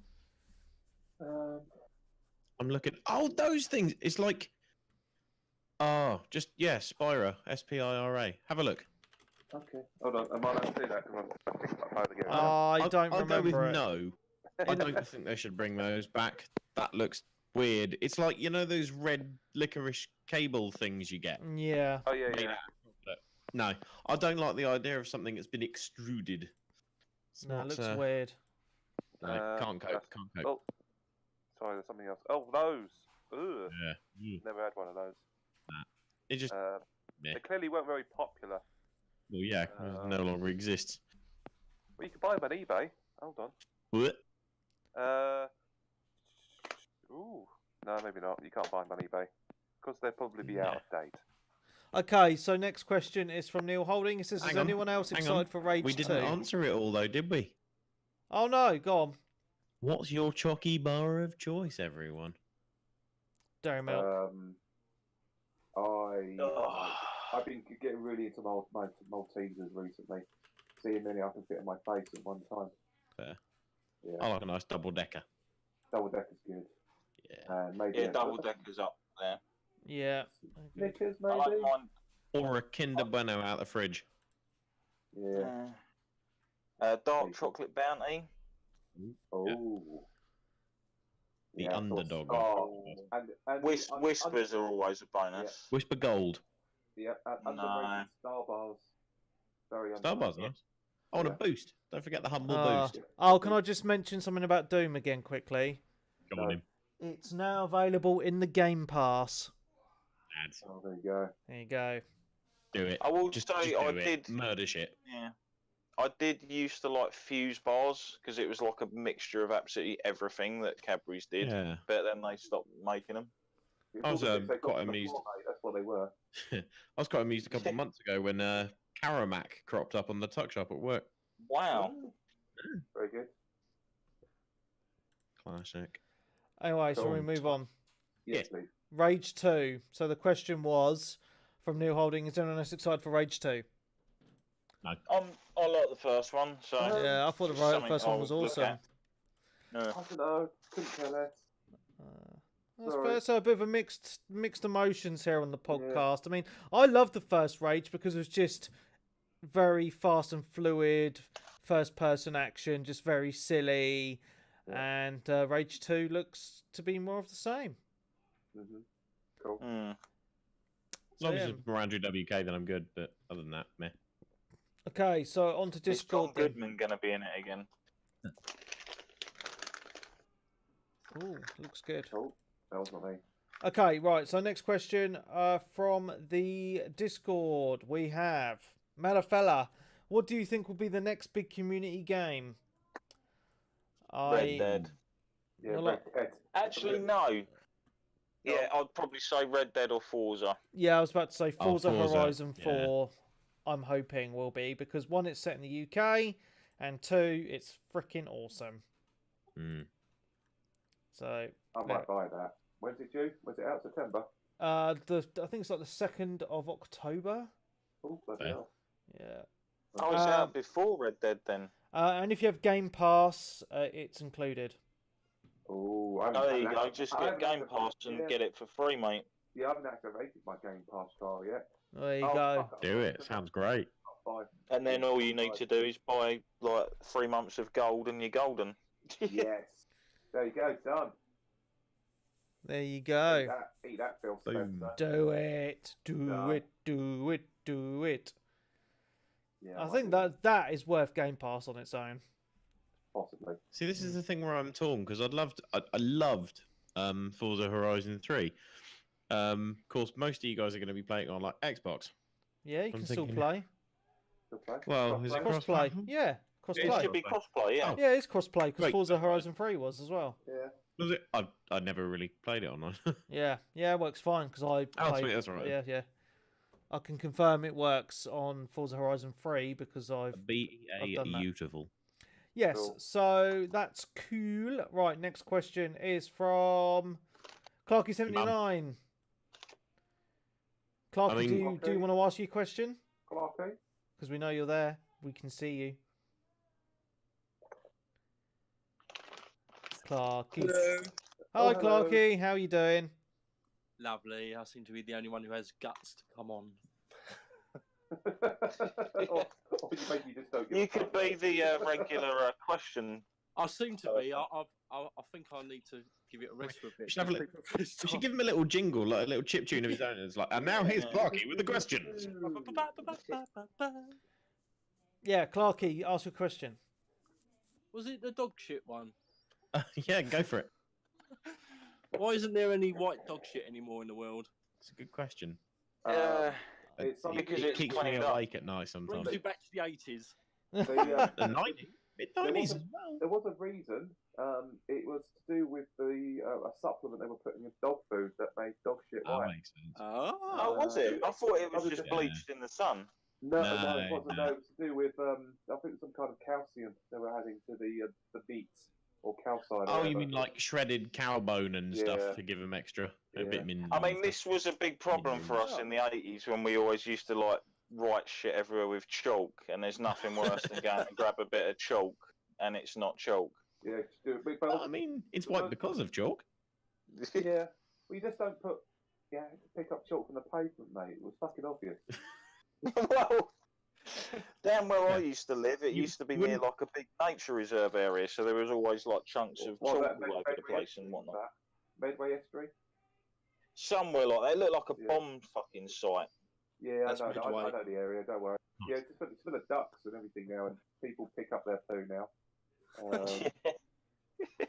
I'm looking. Oh, those things. It's like. Oh, Spira. Spira. Have a look. Okay. Hold on. Am I allowed to do that? Because I think my phone again. I don't I'll remember go with it. no. I don't think they should bring those back. That looks weird. It's like, those red licorice cable things you get. Yeah. Oh, yeah. No, I don't like the idea of something that's been extruded. It looks weird. No, can't cope. Oh, sorry, there's something else. Oh, those. Ugh. Yeah. Never had one of those. Nah. It just... They clearly weren't very popular. Well, yeah, it no longer exists. Well, you can buy them on eBay. Hold on. What? Ooh. No, maybe not. You can't buy them on eBay. Because they'll probably be out of date. Okay, so next question is from Neil Holding. It says, is anyone else excited for Rage 2? We didn't answer it all, though, did we? Oh, no. Go on. What's your chocky bar of choice, everyone? Dairy Milk. I've been getting really into Maltesers recently. See how many I can fit in my face at one time. Fair. Yeah. I like a nice double-decker. Double-decker's good. Yeah. Maybe double-decker's up there. Yeah. Knickers, I maybe. like mine. Or a Kinder Bueno out the fridge. Yeah. Dark chocolate bounty. Oh. The Yeah, underdog. And Whispers are always a bonus. Whisper Gold. Yeah, underrated No. Star Bars. Very Star Bars, underrated. nice. Oh, and a boost. Don't forget the humble boost. Oh, can I just mention something about Doom again quickly? Go on in. It's now available in the Game Pass. Lads. Oh, there you go. There you go. Do it. I will just say do I it. did. Murder shit. Yeah. I did used to like Fuse bars because it was like a mixture of absolutely everything that Cadbury's did. Yeah. But then they stopped making them. I was quite amused. That's what they were. I was quite amused a couple of months ago when Karamak cropped up on the tuck shop at work. Wow. Very good. Classic. Anyway, shall we move on? Yes, please. Rage 2. So the question was from Neil Holding: is anyone else excited for Rage 2? No. I like the first one, so Yeah, I thought the first one was awesome. No. I don't know. Couldn't care less. That's fair. So a bit of a mixed emotions here on the podcast. I mean, I love the first Rage because it was just very fast and fluid, first person action, just very silly. Yeah. And Rage 2 looks to be more of the same. Cool. As long as it's from Andrew WK, then I'm good. But other than that, meh. Okay, so on to Discord. Is John Goodman going to be in it again? Ooh, looks good. Cool. That was not me. Okay, right. So next question from the Discord. We have Malafella. What do you think will be the next big community game? Red Dead. Yeah, Red Dead. Actually, no. Yeah, I'd probably say Red Dead or Forza. Yeah, I was about to say Forza Horizon 4. Yeah. I'm hoping will be because one, it's set in the UK, and two, it's freaking awesome. So I might buy that. When's it due? Was it out September? I think it's like the 2nd of October. Oh, bloody hell. Yeah. Oh, it's out before Red Dead then. And if you have Game Pass, it's included. Oh, there you go. Just get Game Pass and get it for free, mate. Yeah, I haven't activated my Game Pass trial yet. There you go. Do it. Sounds great. And then all you need to do is buy like 3 months of gold and you're golden. Yes. There you go. Done. There you go. Eat that, Phil Spencer. Do it. Do it. Do it. Do it. Yeah, I think that is worth Game Pass on its own. Possibly. See, this is the thing where I'm torn because I loved Forza Horizon 3. Of course, most of you guys are going to be playing on like Xbox. Yeah, you can still play. Well, is it crossplay? Yeah, crossplay. It should be crossplay, yeah. Yeah, it's crossplay because Forza Horizon 3 was as well. Yeah. Was it? I never really played it online. Yeah, it works fine because I. Oh, sweet, that's right. Yeah. I can confirm it works on Forza Horizon 3 because I've done that. Beautiful. Yes, Cool. So that's cool. Right, next question is from Clarky79. Clarky, do you want to ask your question? Clarky? Because we know you're there. We can see you. Clarky. Hello. Hi, Clarky. How are you doing? Lovely. I seem to be the only one who has guts to come on. You could be the regular question. I seem to be. I think I need to give it a rest for a bit. We should give him a little jingle, like a little chip tune of his own. It's like, and now here's Clarky with the questions. Yeah, Clarky, ask your question. Was it the dog shit one? Yeah, go for it. Why isn't there any white dog shit anymore in the world? It's a good question. Because it keeps me awake at night sometimes. Brings you back to the 80s. The 90s? Mid-90s as well. There was a reason. It was to do with a supplement they were putting in dog food that made dog shit white. That makes sense. Oh, was it? I thought it was just bleached in the sun. No, it wasn't. No, it was to do with I think some kind of calcium they were adding to the meats or calcite. Oh, you mean like shredded cow bone and stuff to give them extra vitamin? I mean, this was a big problem for us in the 80s when we always used to like write shit everywhere with chalk, and there's nothing worse than going and grab a bit of chalk and it's not chalk. Yeah, just do it. I mean, it's white because of chalk. Yeah, we just don't put Yeah, I had to pick up chalk from the pavement, mate. It was fucking obvious. Well, down where I used to live, it used to be near like a big nature reserve area, so there was always like chunks of chalk all over the place and whatnot. Medway Estuary? Somewhere like that. It looked like a bomb fucking site. Yeah, I know the area, don't worry. Yeah, it's full of ducks and everything now, and people pick up their poo now.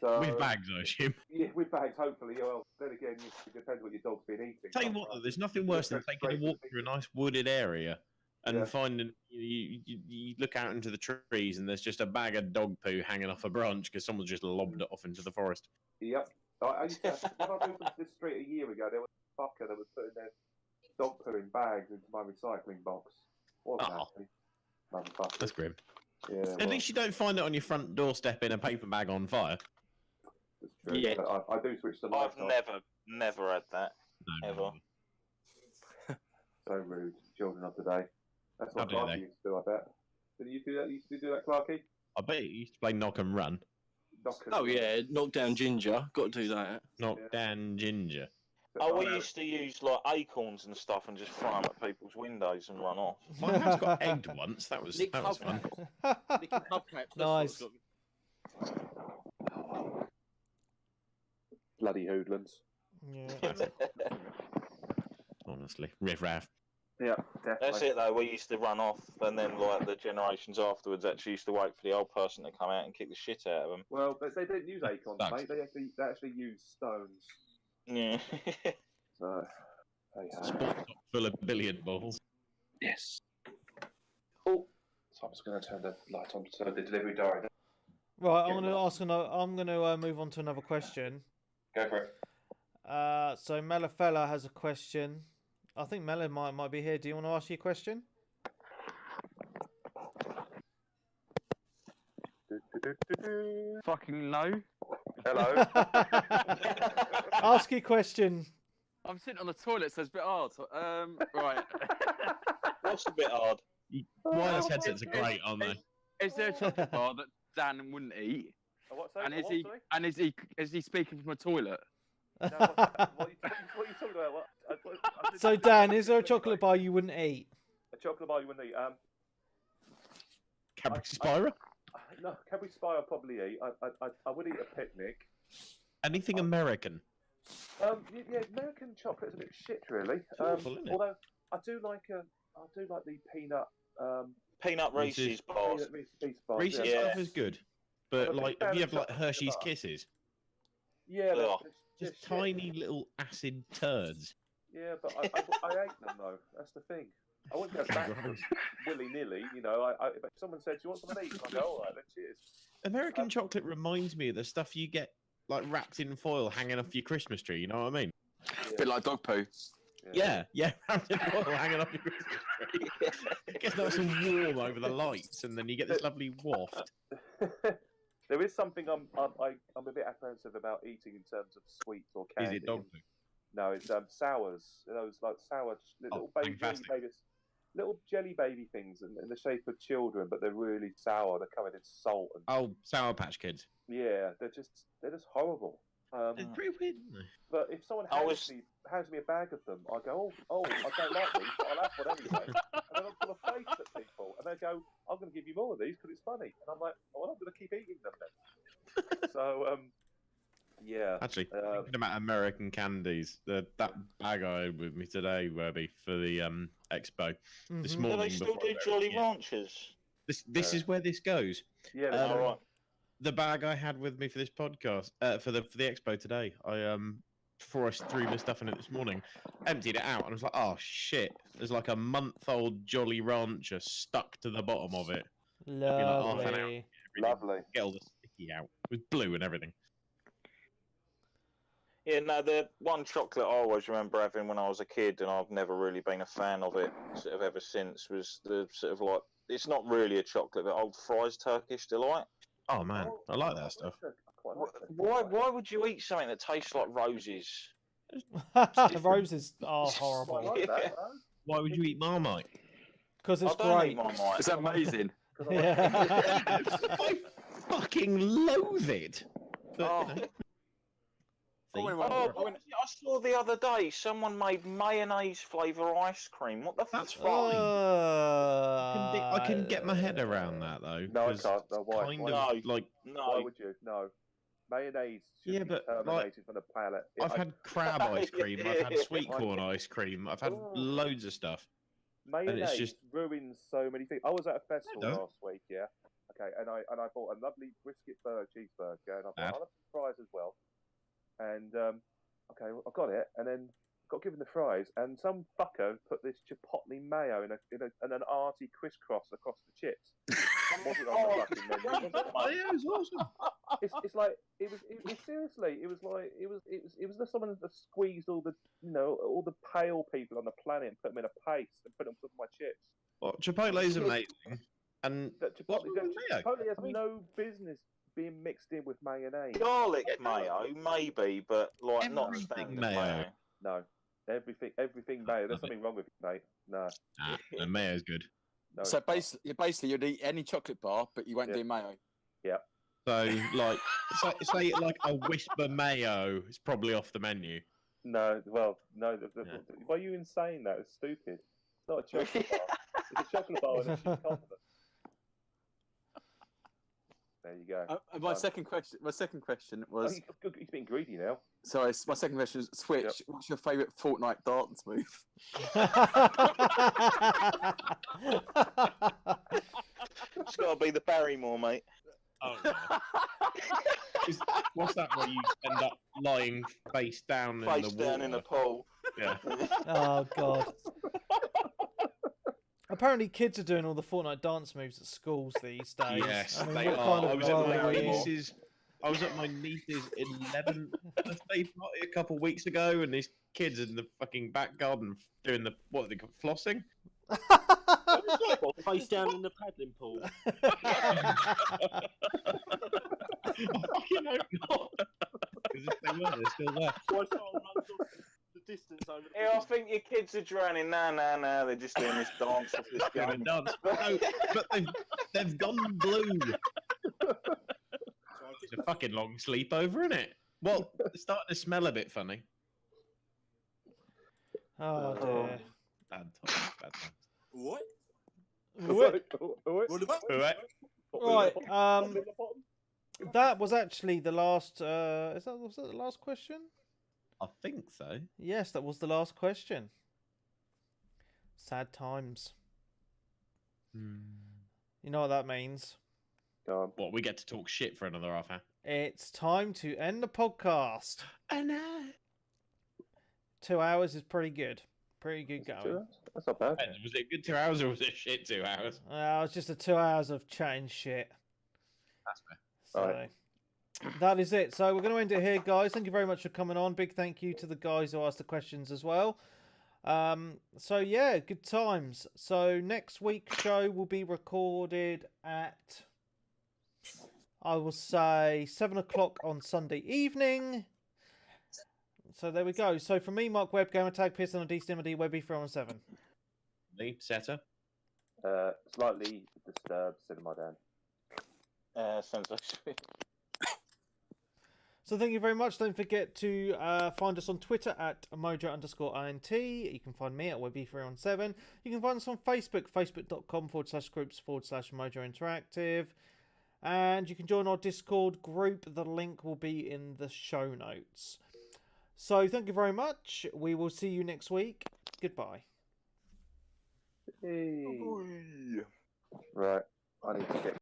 So, with bags, I assume. Yeah, with bags, hopefully. Well, then again, it depends what your dog's been eating. Tell you what, there's nothing worse than taking a walk through a nice wooded area and finding you look out into the trees and there's just a bag of dog poo hanging off a branch because someone's just lobbed it off into the forest. Yep. I used to, when I moved into this street a year ago, there was a fucker that was putting their dog poo in bags into my recycling box. Wasn't happy. Motherfucker. That's grim. Yeah, At least you don't find it on your front doorstep in a paper bag on fire. That's true. Yeah. I do switch the lights off. I've never had that. No, ever. So rude. Children of today. That's what Clarky used to do, I bet. Did you do that? You used to do that, Clarky? I bet you used to play knock and run. Knock down ginger. Got to do that. Knock down ginger. Oh, we used to use like acorns and stuff and just throw them at people's windows and run off. My house got egged once. That was fun. Nice. Bloody hoodlums. Yeah. Honestly, riff-raff. Yeah, definitely. That's it though. We used to run off, and then like the generations afterwards actually used to wait for the old person to come out and kick the shit out of them. Well, they didn't use acorns, mate. They actually used stones. Yeah. So, Sports full of billiard balls. Yes. Oh, so I'm just going to turn the light on so the delivery diary. Right, I'm going to move on to another question. Go for it. So Melafella has a question. I think Mela might be here. Do you want to ask your question? Fucking no. Hello. Ask your question. I'm sitting on the toilet, so it's a bit hard. Right. What's a bit hard? Wireless headsets are great, aren't they? Is there a chocolate bar that Dan wouldn't eat? And is he speaking from a toilet? No, what are you talking about? So Dan, is there a chocolate bar you wouldn't eat? A chocolate bar you wouldn't eat? Cadbury Spira? No, Cadbury Spira I'd probably eat. I would eat a picnic. Anything American? Yeah, American chocolate's a bit shit, really. Awful, isn't it? Although I do like the peanut Reese's bars. Reese's stuff is good, but like, have you had like Hershey's Kisses? Yeah, just tiny little acid turds. Yeah, but I ate them though. That's the thing. I wouldn't go back willy-nilly, you know. If someone said, "Do you want some of these?" I go, "All right, then cheers." American chocolate reminds me of the stuff you get like wrapped in foil hanging off your Christmas tree. You know what I mean? A bit like dog poo. Yeah, wrapped in foil hanging off your Christmas tree. It gets nice and warm over the lights, and then you get this lovely waft. There is something I'm a bit apprehensive about eating in terms of sweets or candy. Is it dog poo? No, it's sours. Those like sour little little jelly baby things in the shape of children, but they're really sour. They're covered in salt. And... Sour Patch Kids. Yeah, they're just horrible. They're pretty weird, aren't they? But if someone hands me a bag of them, I go, oh, I don't like these, but I'll have one anyway. And then I'm full of face at people, and they go, I'm going to give you more of these because it's funny. And I'm like, oh, well, I'm going to keep eating them then. So, yeah. Actually, thinking about American candies, that bag I had with me today, Werby, for the expo this morning. Do they still do Jolly Ranchers? This is where this goes. Yeah, all right. The bag I had with me for this podcast, for the expo today, before I threw my stuff in it this morning, emptied it out, and I was like, oh shit, there's like a month-old Jolly Rancher stuck to the bottom of it. Lovely. Lovely. Get all the sticky out. It was blue and everything. Yeah, no, the one chocolate I always remember having when I was a kid, and I've never really been a fan of it sort of ever since, was the sort of like, it's not really a chocolate, but Old Fry's Turkish Delight. Oh man, I like that stuff. Why would you eat something that tastes like roses? Roses are horrible. Why would you eat Marmite? Because it's great. It's amazing. Yeah. I fucking loathe it. But, I saw the other day someone made mayonnaise flavour ice cream. What the fuck? That's fine. I can get my head around that though. No, I can't. No, why? Why would you? No. Mayonnaise should be terminated from the palate. I've had crab ice cream. I've had sweet corn ice cream. I've had loads of stuff. Mayonnaise ruins so many things. I was at a festival last week, yeah. Okay, and I bought a lovely brisket burger, cheeseburger, and I bought other fries as well. And okay, I got it, and then got given the fries, and some fucker put this chipotle mayo in an arty crisscross across the chips. Wasn't on the fucking menu. It was awesome. It's like it was seriously. It was like someone that squeezed all the all the pale people on the planet and put them in a paste and put them on my chips. Well, Chipotle is amazing, and Chipotle has no business being mixed in with mayonnaise. Garlic mayo, maybe, but like not standard mayo. No, everything mayo. There's something wrong with it, mate. No. The mayo's good. No, so basically, you'd eat any chocolate bar, but you won't do mayo. Yeah. So, like, say like a Whisper mayo is probably off the menu. No, well, no. Why are you insane? That it's stupid. It's not a chocolate bar. It's a chocolate bar with a cheese condiment. There you go. My second question was. Oh, he's being greedy now. Sorry, my second question is Switch. Yep. What's your favourite Fortnite dance move? It's got to be the Barrymore, mate. Oh, no. What's that where you end up lying face down in the pool? Yeah. Oh God. Apparently, kids are doing all the Fortnite dance moves at schools these days. Yes, I mean, they are. I was at my niece's 11th birthday party a couple of weeks ago, and these kids in the fucking back garden doing what they call flossing. Face down in the paddling pool. I fucking hope not. Because if they were, they're still there. Why someone runs off the distance over the I think your kids are drowning. No, they're just doing this dance off this gun. Dance. No, but they've gone blue. It's a fucking long sleepover, isn't it? Well, it's starting to smell a bit funny. Oh dear. Bad times. What? Right. That was actually the last. Was that the last question? I think so. Yes, that was the last question. Sad times. You know what that means? What, we get to talk shit for another half hour? It's time to end the podcast. I know. 2 hours is pretty good. Pretty good going. That's not bad. Was it good 2 hours or was it shit 2 hours? It's just 2 hours of chatting shit. That's fair. So, right. That is it. So we're going to end it here, guys. Thank you very much for coming on. Big thank you to the guys who asked the questions as well. So yeah, good times. So next week's show will be recorded at, I will say, 7 o'clock on Sunday evening. So there we go. So from me, Mark Webb, Gamertag, Pearson on DCMD, Webby317. Me, Setter. Slightly disturbed, Cinema Dan. Sounds like sweet. So thank you very much. Don't forget to find us on Twitter at Mojo_INT. You can find me at Webby317. You can find us on Facebook, facebook.com/groups/Mojo Interactive. And you can join our Discord group. The link will be in the show notes. So thank you very much. We will see you next week. Goodbye. Hey. Right. I need to get